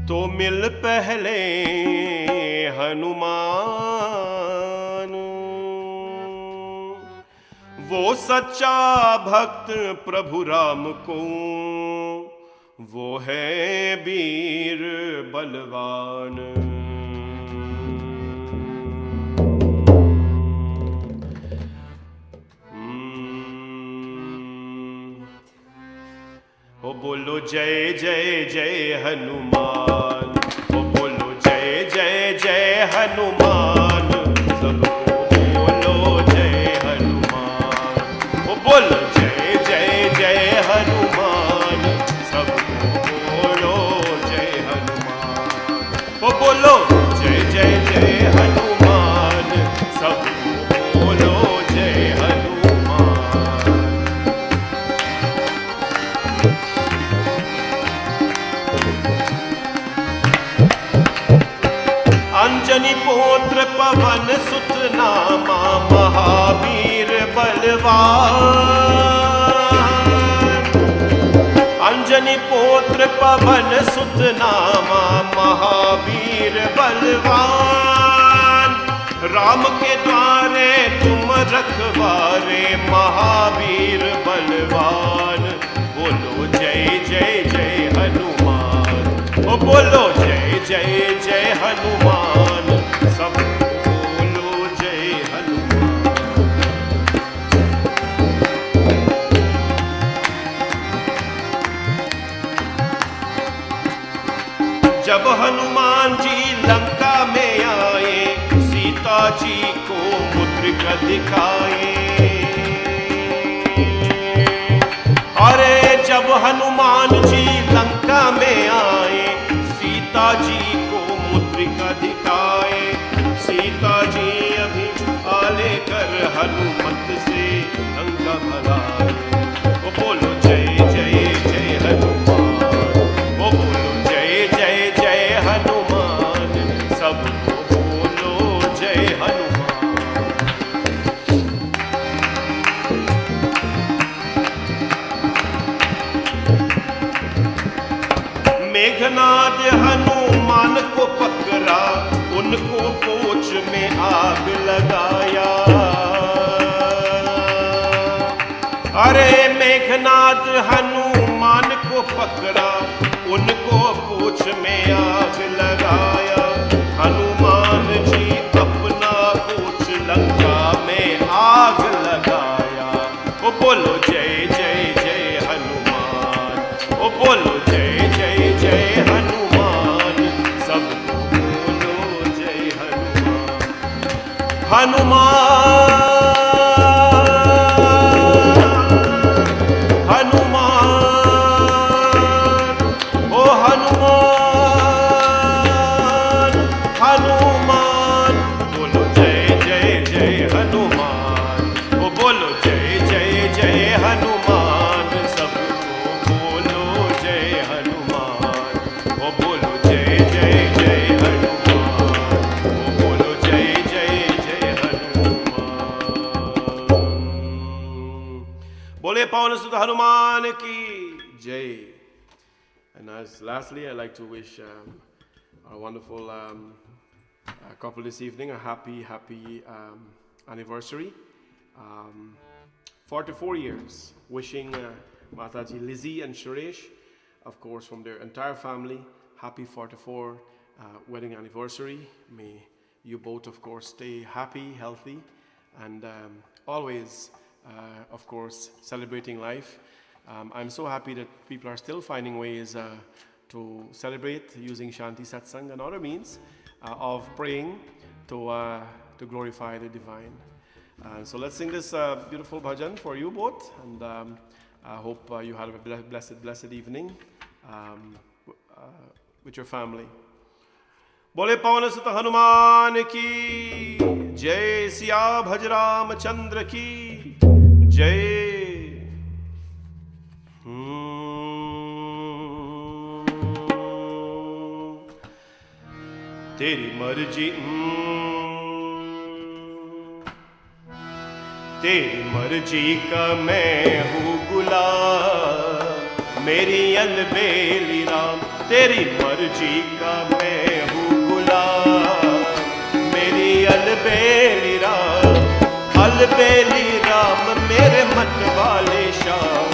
तो मिल पहले हनुमान, वो सच्चा भक्त प्रभु राम को, वो है वीर बलवान। ओ बोलो जय जय जय हनुमान, ओ बोलो जय जय जय हनुमान, सबको बोलो जय हनुमान। ओ बोलो जय जय जय हनुमान, सबको बोलो जय हनुमान। ओ बोलो जय जय जय हनुमान, सबको बोलो जय हनुमान। अंजनी पुत्र पवन सुत नामा, महावीर बलवान। अंजनी पुत्र पवन सुत नामा, महावीर बलवान। राम के द्वारे तुम रखवारे, महावीर बलवान। बोलो जय जय जय हनुमान, ओ बोलो जय जय जय हनुमान, सब बोलो जय हनुमान। जब हनुमान जी लंका में आए, सीता जी को पुत्र दिखाए। अरे जब जब हनुमान जी लंका में आए, सीता जी को मुद्रिका दिखाए। सीता जी अभी आले कर हनुमत से लंका भगाए। वो बोलो जय जय जय हनुमान, वो बोलो जय जय जय हनुमान, सबको बोलो जय हनुमान। मेघनाद हनुमान को पकड़ा, उनको पोछ में आग लगाया। अरे मेघनाद हनुमान को पकड़ा, उनको पोछ में आग लगाया। हनुमान जी अपना पोछ लंका में आग लगाया। वो बोलो जय जय जय हनुमान, वो बोलो जय जय जय हनुमान, सबको बोलो जय हनुमान। हनुमान पवन सुत हनुमान की जय. And as lastly, I'd like to wish our wonderful couple this evening a happy anniversary. 44 years. Wishing Mataji Lizzie and Suresh, of course, from their entire family, happy 44 wedding anniversary. May you both, of course, stay happy, healthy, and always, of course, celebrating life. I'm so happy that people are still finding ways to celebrate using Shanti, Satsangh, and other means of praying to glorify the divine. So let's sing this beautiful bhajan for you both, and I hope you had a blessed evening with your family. बोले पवन सुत हनुमान की जय, सिया भज राम चंद्र की जय. तेरी मर्जी, तेरी मर्जी का मैं हूँ गुलाम, मेरी अलबेली राम. तेरी मर्जी का मैं हूँ गुलाम, मेरी अलबेली राम. अलबेली राम मेरे मत वाले शाम,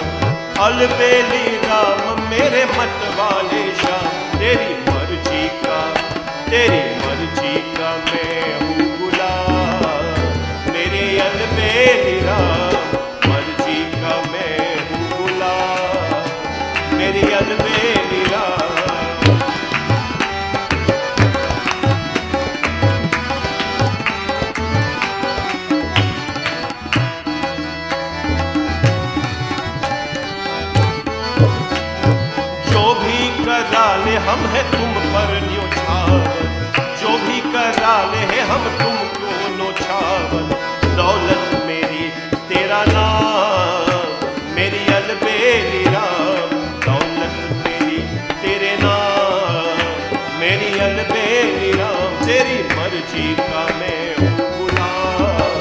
अलबेली राम मेरे मत वाले शाम. तेरी मर्जी का, तेरी मर्जी का मैं हूँ गुलाम, मेरी अलबेली राम. मर्जी का मैं हूँ गुलाम, मेरी अलबेली राम. जो भी करा ले हम है तुम पर न्योछावर, जो भी करा ले है हम तुमको नोछावर. दौलत मेरी तेरा नाम, मेरी अलबेली राम. दौलत मेरी तेरे नाम, मेरी अलबेली राम. तेरी मर्जी का मैं हूँ गुलाम,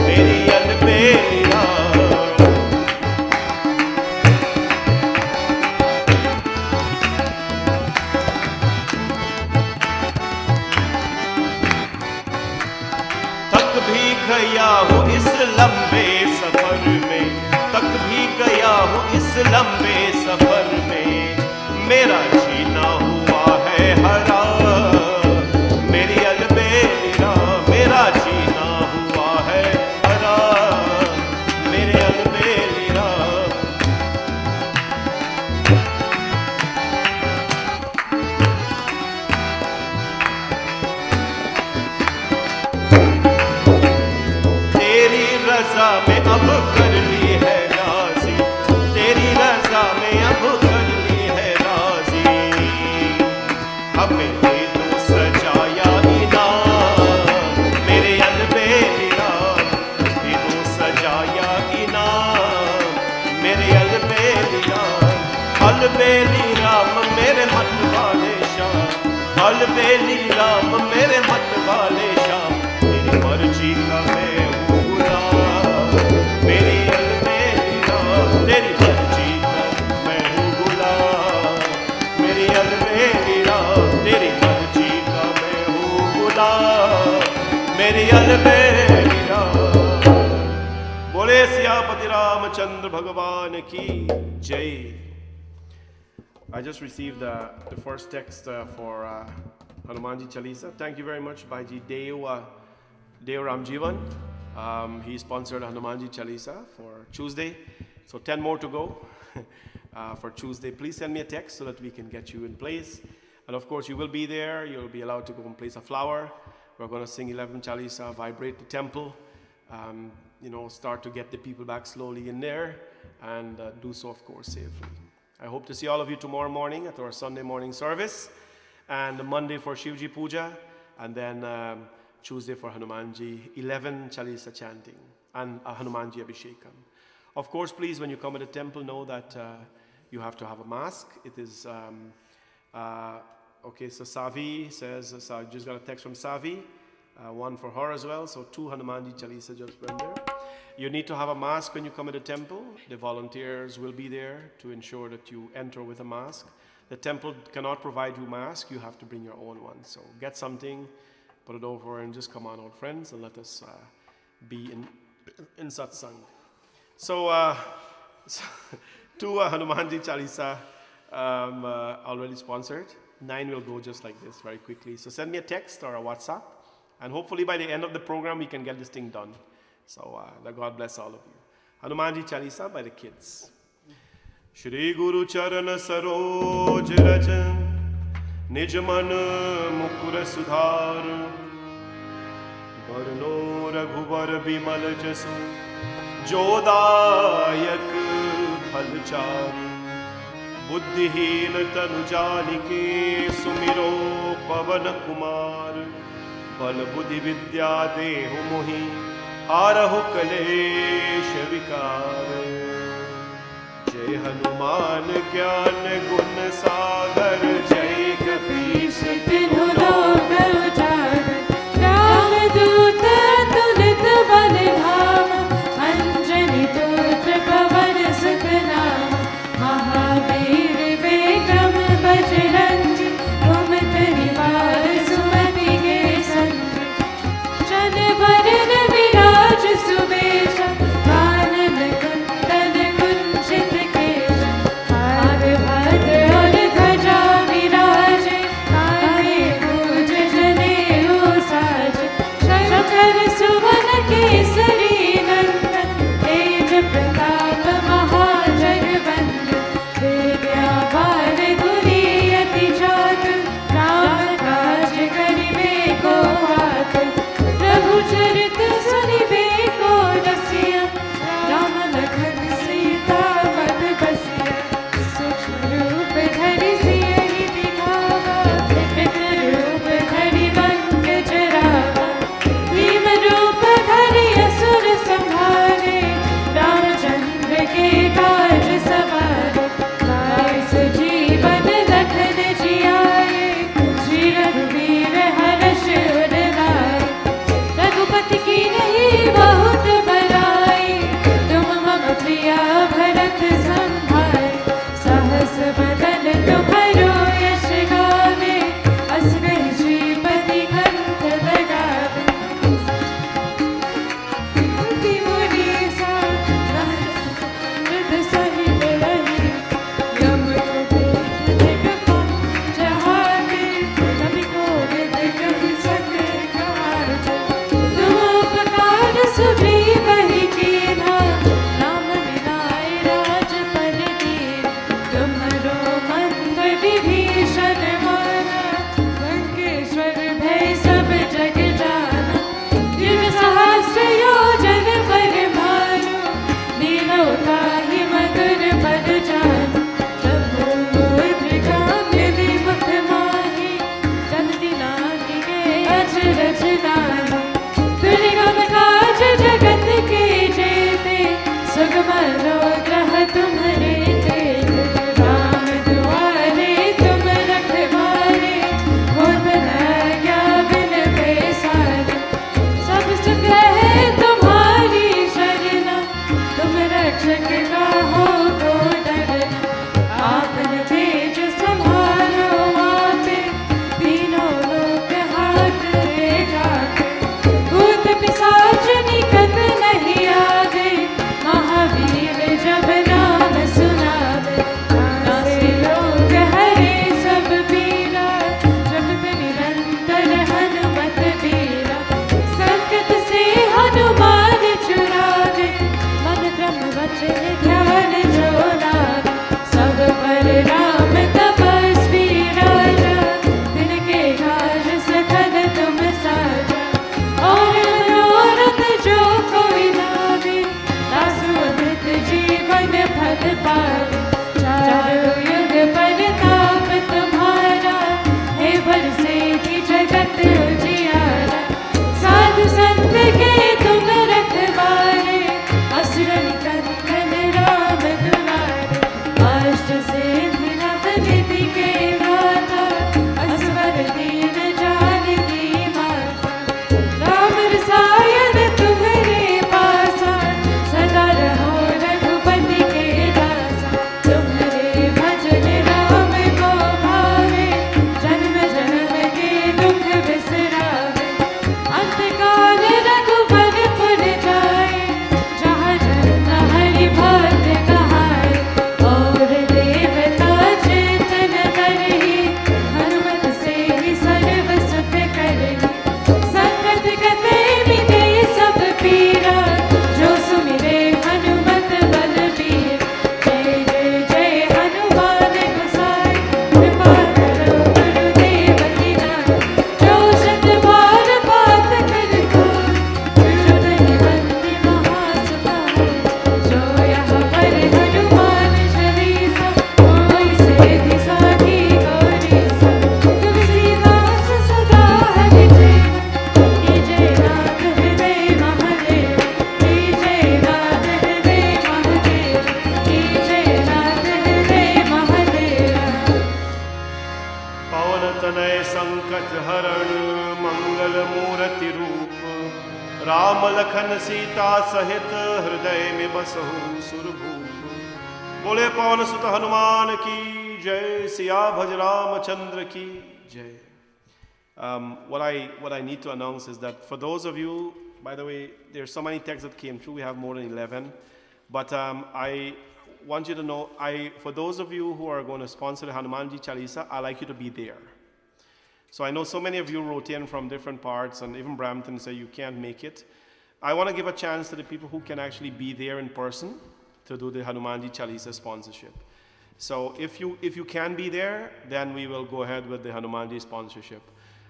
मेरी अलबेली राम. गया हूँ इस लंबे सफर में, तक भी गया हूँ इस लंबे सफर में. मेरा जीना हुआ है हराम, मेरी अलबेली राम. मेरा जीना हुआ है हराम, मेरे अलबेली राम. रज़ा में अब कर ली है राज़ी, तेरी रज़ा में हमें दे दो सजाया इनाम मेरे अलबेली राम दे दो सजाया इनाम मेरे अलबेली राम मेरे मत वाले शाम अलबेली राम मेरे मत वाले शाम तेरी मर्जी का मैं हूँ गुलाम मेरी अलबेली राम तेरी मर्जी का मैं हूँ गुलाम मेरी अलबेली राम तेरी मर्जी का मैं हूँ गुलाम मेरी अलबेली राम बोले सियापति रामचंद्र भगवान की जय. I just received the first text for Hanumanji Chalisa. Thank you very much, Bhaiji Deo Ramjivan. He sponsored Hanumanji Chalisa for Tuesday. So 10 more to go for Tuesday. Please send me a text so that we can get you in place. And of course, you will be there. You'll be allowed to go and place a flower. We're going to sing 11 Chalisa, vibrate the temple. Start to get the people back slowly in there and do so, of course, safely. I hope to see all of you tomorrow morning at our Sunday morning service, and Monday for Shivji Puja, and then Tuesday for Hanumanji 11 Chalisa chanting and Hanumanji Abhishekam. Of course, please, when you come to the temple, know that you have to have a mask. It is, okay, so Savi says, so I just got a text from Savi, one for her as well, so 2 Hanumanji Chalisa just went there. You need to have a mask when you come to the temple. The volunteers will be there to ensure that you enter with a mask. The temple cannot provide you a mask. You have to bring your own one. So get something, put it over, and just come on out, friends, and let us be in Satsangh. So 2 Hanumanji Chalisa already sponsored. 9 will go just like this very quickly. So send me a text or a WhatsApp, and hopefully by the end of the program we can get this thing done. So that God bless all of you. Hanumanji Chalisa by the kids. Shri Guru Charan Saroj Rajan Nij Man Mukur Sudhar Varno Raghuvar Bimal Jasu Jodayak Phalchar Buddhihin Tanu Janike Sumiro Pavan Kumar Bal Buddhi Vidya Dehu Mohi Harahu Kalesh Vikar Jai Hanuman Gyan Gun Sagar Jai कपीश तिन्हु लोक उजागर राम दूत अतुलित बल धाम अंजनी पुत्र पवन सुत नाम महावीर विक्रम बजरंगी कुमति निवार सुमति के संग जन वरण विराज सुबेश कानन कुंडल कुंचित केश हार भद्र और ध्वजा पवन तनय संकट हरण मंगल मूर्ति रूप राम लखन सीता सहित हृदय में बसहु सुरभूप। बोले पवन सुत हनुमान की जय, सिया भज रामचंद्र की जय। What I need to announce is that for those of you, by the way, there's so many texts that came through. We have more than 11, but I want you to know, for those of you who are going to sponsor the Hanumanji Chalisa, I like you to be there. So I know so many of you wrote in from different parts, and even Brampton said you can't make it. I want to give a chance to the people who can actually be there in person to do the Hanumanji Chalisa sponsorship. So if you can be there, then we will go ahead with the Hanumanji sponsorship,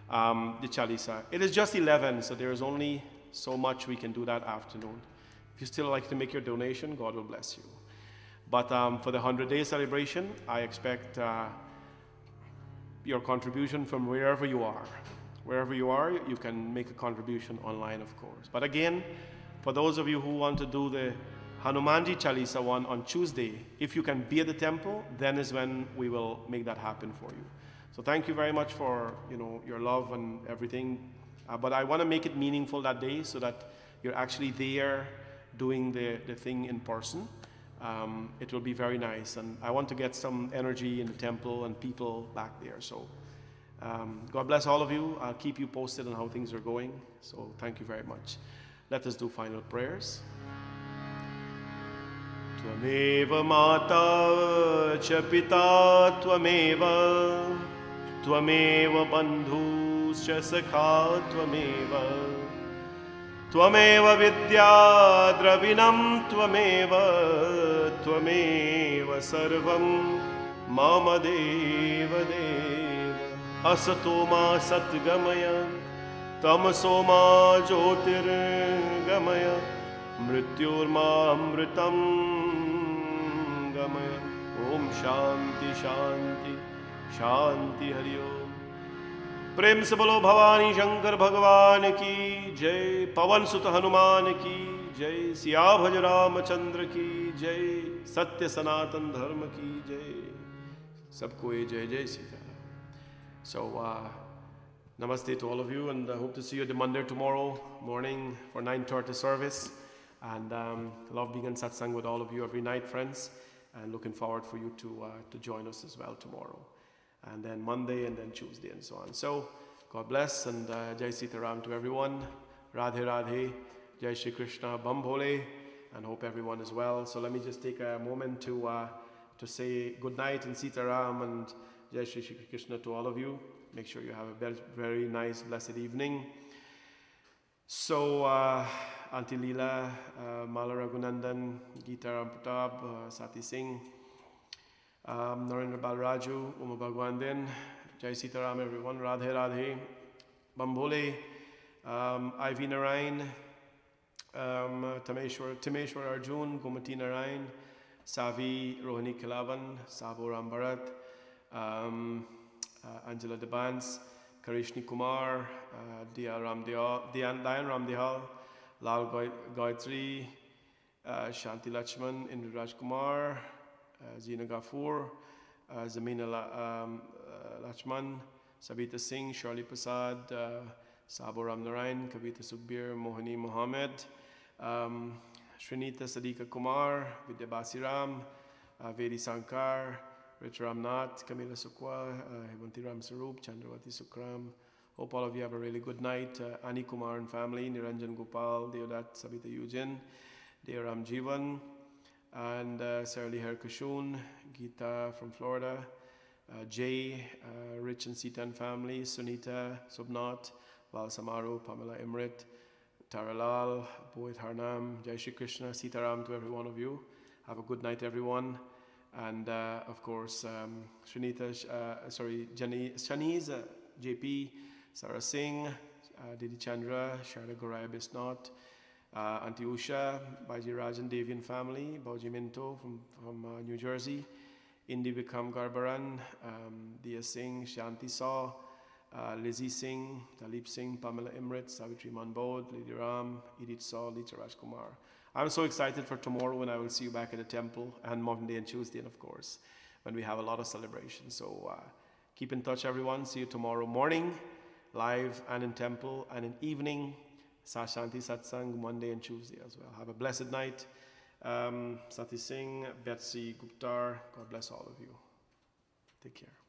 the Chalisa. It is just 11, so there is only so much we can do that afternoon. If you still like to make your donation, God will bless you. But for the 100-day celebration, I expect your contribution from wherever you are. Wherever you are, you can make a contribution online, of course. But again, for those of you who want to do the Hanumanji Chalisa one on Tuesday, if you can be at the temple, then is when we will make that happen for you. So thank you very much for your love and everything. But I want to make it meaningful that day so that you're actually there doing the thing in person. It will be very nice, and I want to get some energy in the temple and people back there. So God bless all of you. I'll keep you posted on how things are going. So thank you very much. Let us do final prayers. Tvameva mata cha pita tvameva, tvameva bandhus cha sakha tvameva, tvameva vidya dravinam tvameva, tvameva sarvam mama deva deva. Asato ma satgamaya, tamaso ma jyotirgamaya, mrityurma amritam gamaya. Om Shanti Shanti Shanti Hari Om. प्रेम से बोलो भवानी शंकर भगवान की जय, पवन सुत हनुमान की जय, सिया भज रामचंद्र की जय, सत्य सनातन धर्म की जय। सबको जय जय Sitaram. So namaste to all of you, and I hope to see you at the Monday tomorrow morning for 9:30 service. And love being in Satsangh with all of you every night, friends, and looking forward for you to join us as well tomorrow. And then Monday, and then Tuesday, and so on. So, God bless, and Jai Sitaram to everyone. Radhe Radhe, Jai Shri Krishna, Bam Bhole, and hope everyone is well. So let me just take a moment to say good night and Sitaram and Jai Shri Krishna to all of you. Make sure you have a very, very nice, blessed evening. So, Auntie Leela, Mala Raghunandan, Geeta Rampatab, Sati Singh, Narendra Balraju, Uma Bhagwan Din, Jai Sitaram everyone, Radhe Radhe, Bambole, Ivy Narayan, Timeshwar Arjun, Gomati Narayan, Savi Rohini Kilavan, Sabo Ram Bharat, Angela Debans, Karishni Kumar, Dayan Ramdehal, Lal Gayatri, Shanti Lachman, Indraj Kumar, Zina Gafur, Zamina Lachman, Sabita Singh, Shirley Prasad, Sabo Ram Narayan, Kavita Sukhbir, Mohini Mohammed, Srinita Sadika Kumar, Vidya Basiram, Vedi Sankar, Rich Ramnath, Kamila Sukwa, Himanti Ram Sarup, Chandravati Sukram. Hope all of you have a really good night. Ani Kumar and family, Niranjan Gopal, Deodat Sabita Yujin, Deoram Jivan, and Sarali Herkashun, Geeta from Florida, Jay, Rich and Sita and family, Sunita, Subnat, Val Samaru, Pamela Imrit, Taralal, Boit Harnam, Jai Shri Krishna, Sitaram to every one of you. Have a good night, everyone. And of course, Shanice, JP, Sarah Singh, Didi Chandra, Sharda Goraya Bisnot, Auntie Usha, Baji Rajan Devian family, Bauji Minto from New Jersey, Indi Vikram Garbaran, Dia Singh, Shanti Saw, Lizzie Singh, Talib Singh, Pamela Imrit, Savitri Manbod, Lady Ram, Edith Saw, Lita Rajkumar. I'm so excited for tomorrow when I will see you back at the temple, and Monday and Tuesday, and of course, when we have a lot of celebrations. So Keep in touch, everyone. See you tomorrow morning, live and in temple, and in evening, Shanti Satsangh, Monday and Tuesday as well. Have a blessed night. Sati Singh, Betsy Guptar, God bless all of you. Take care.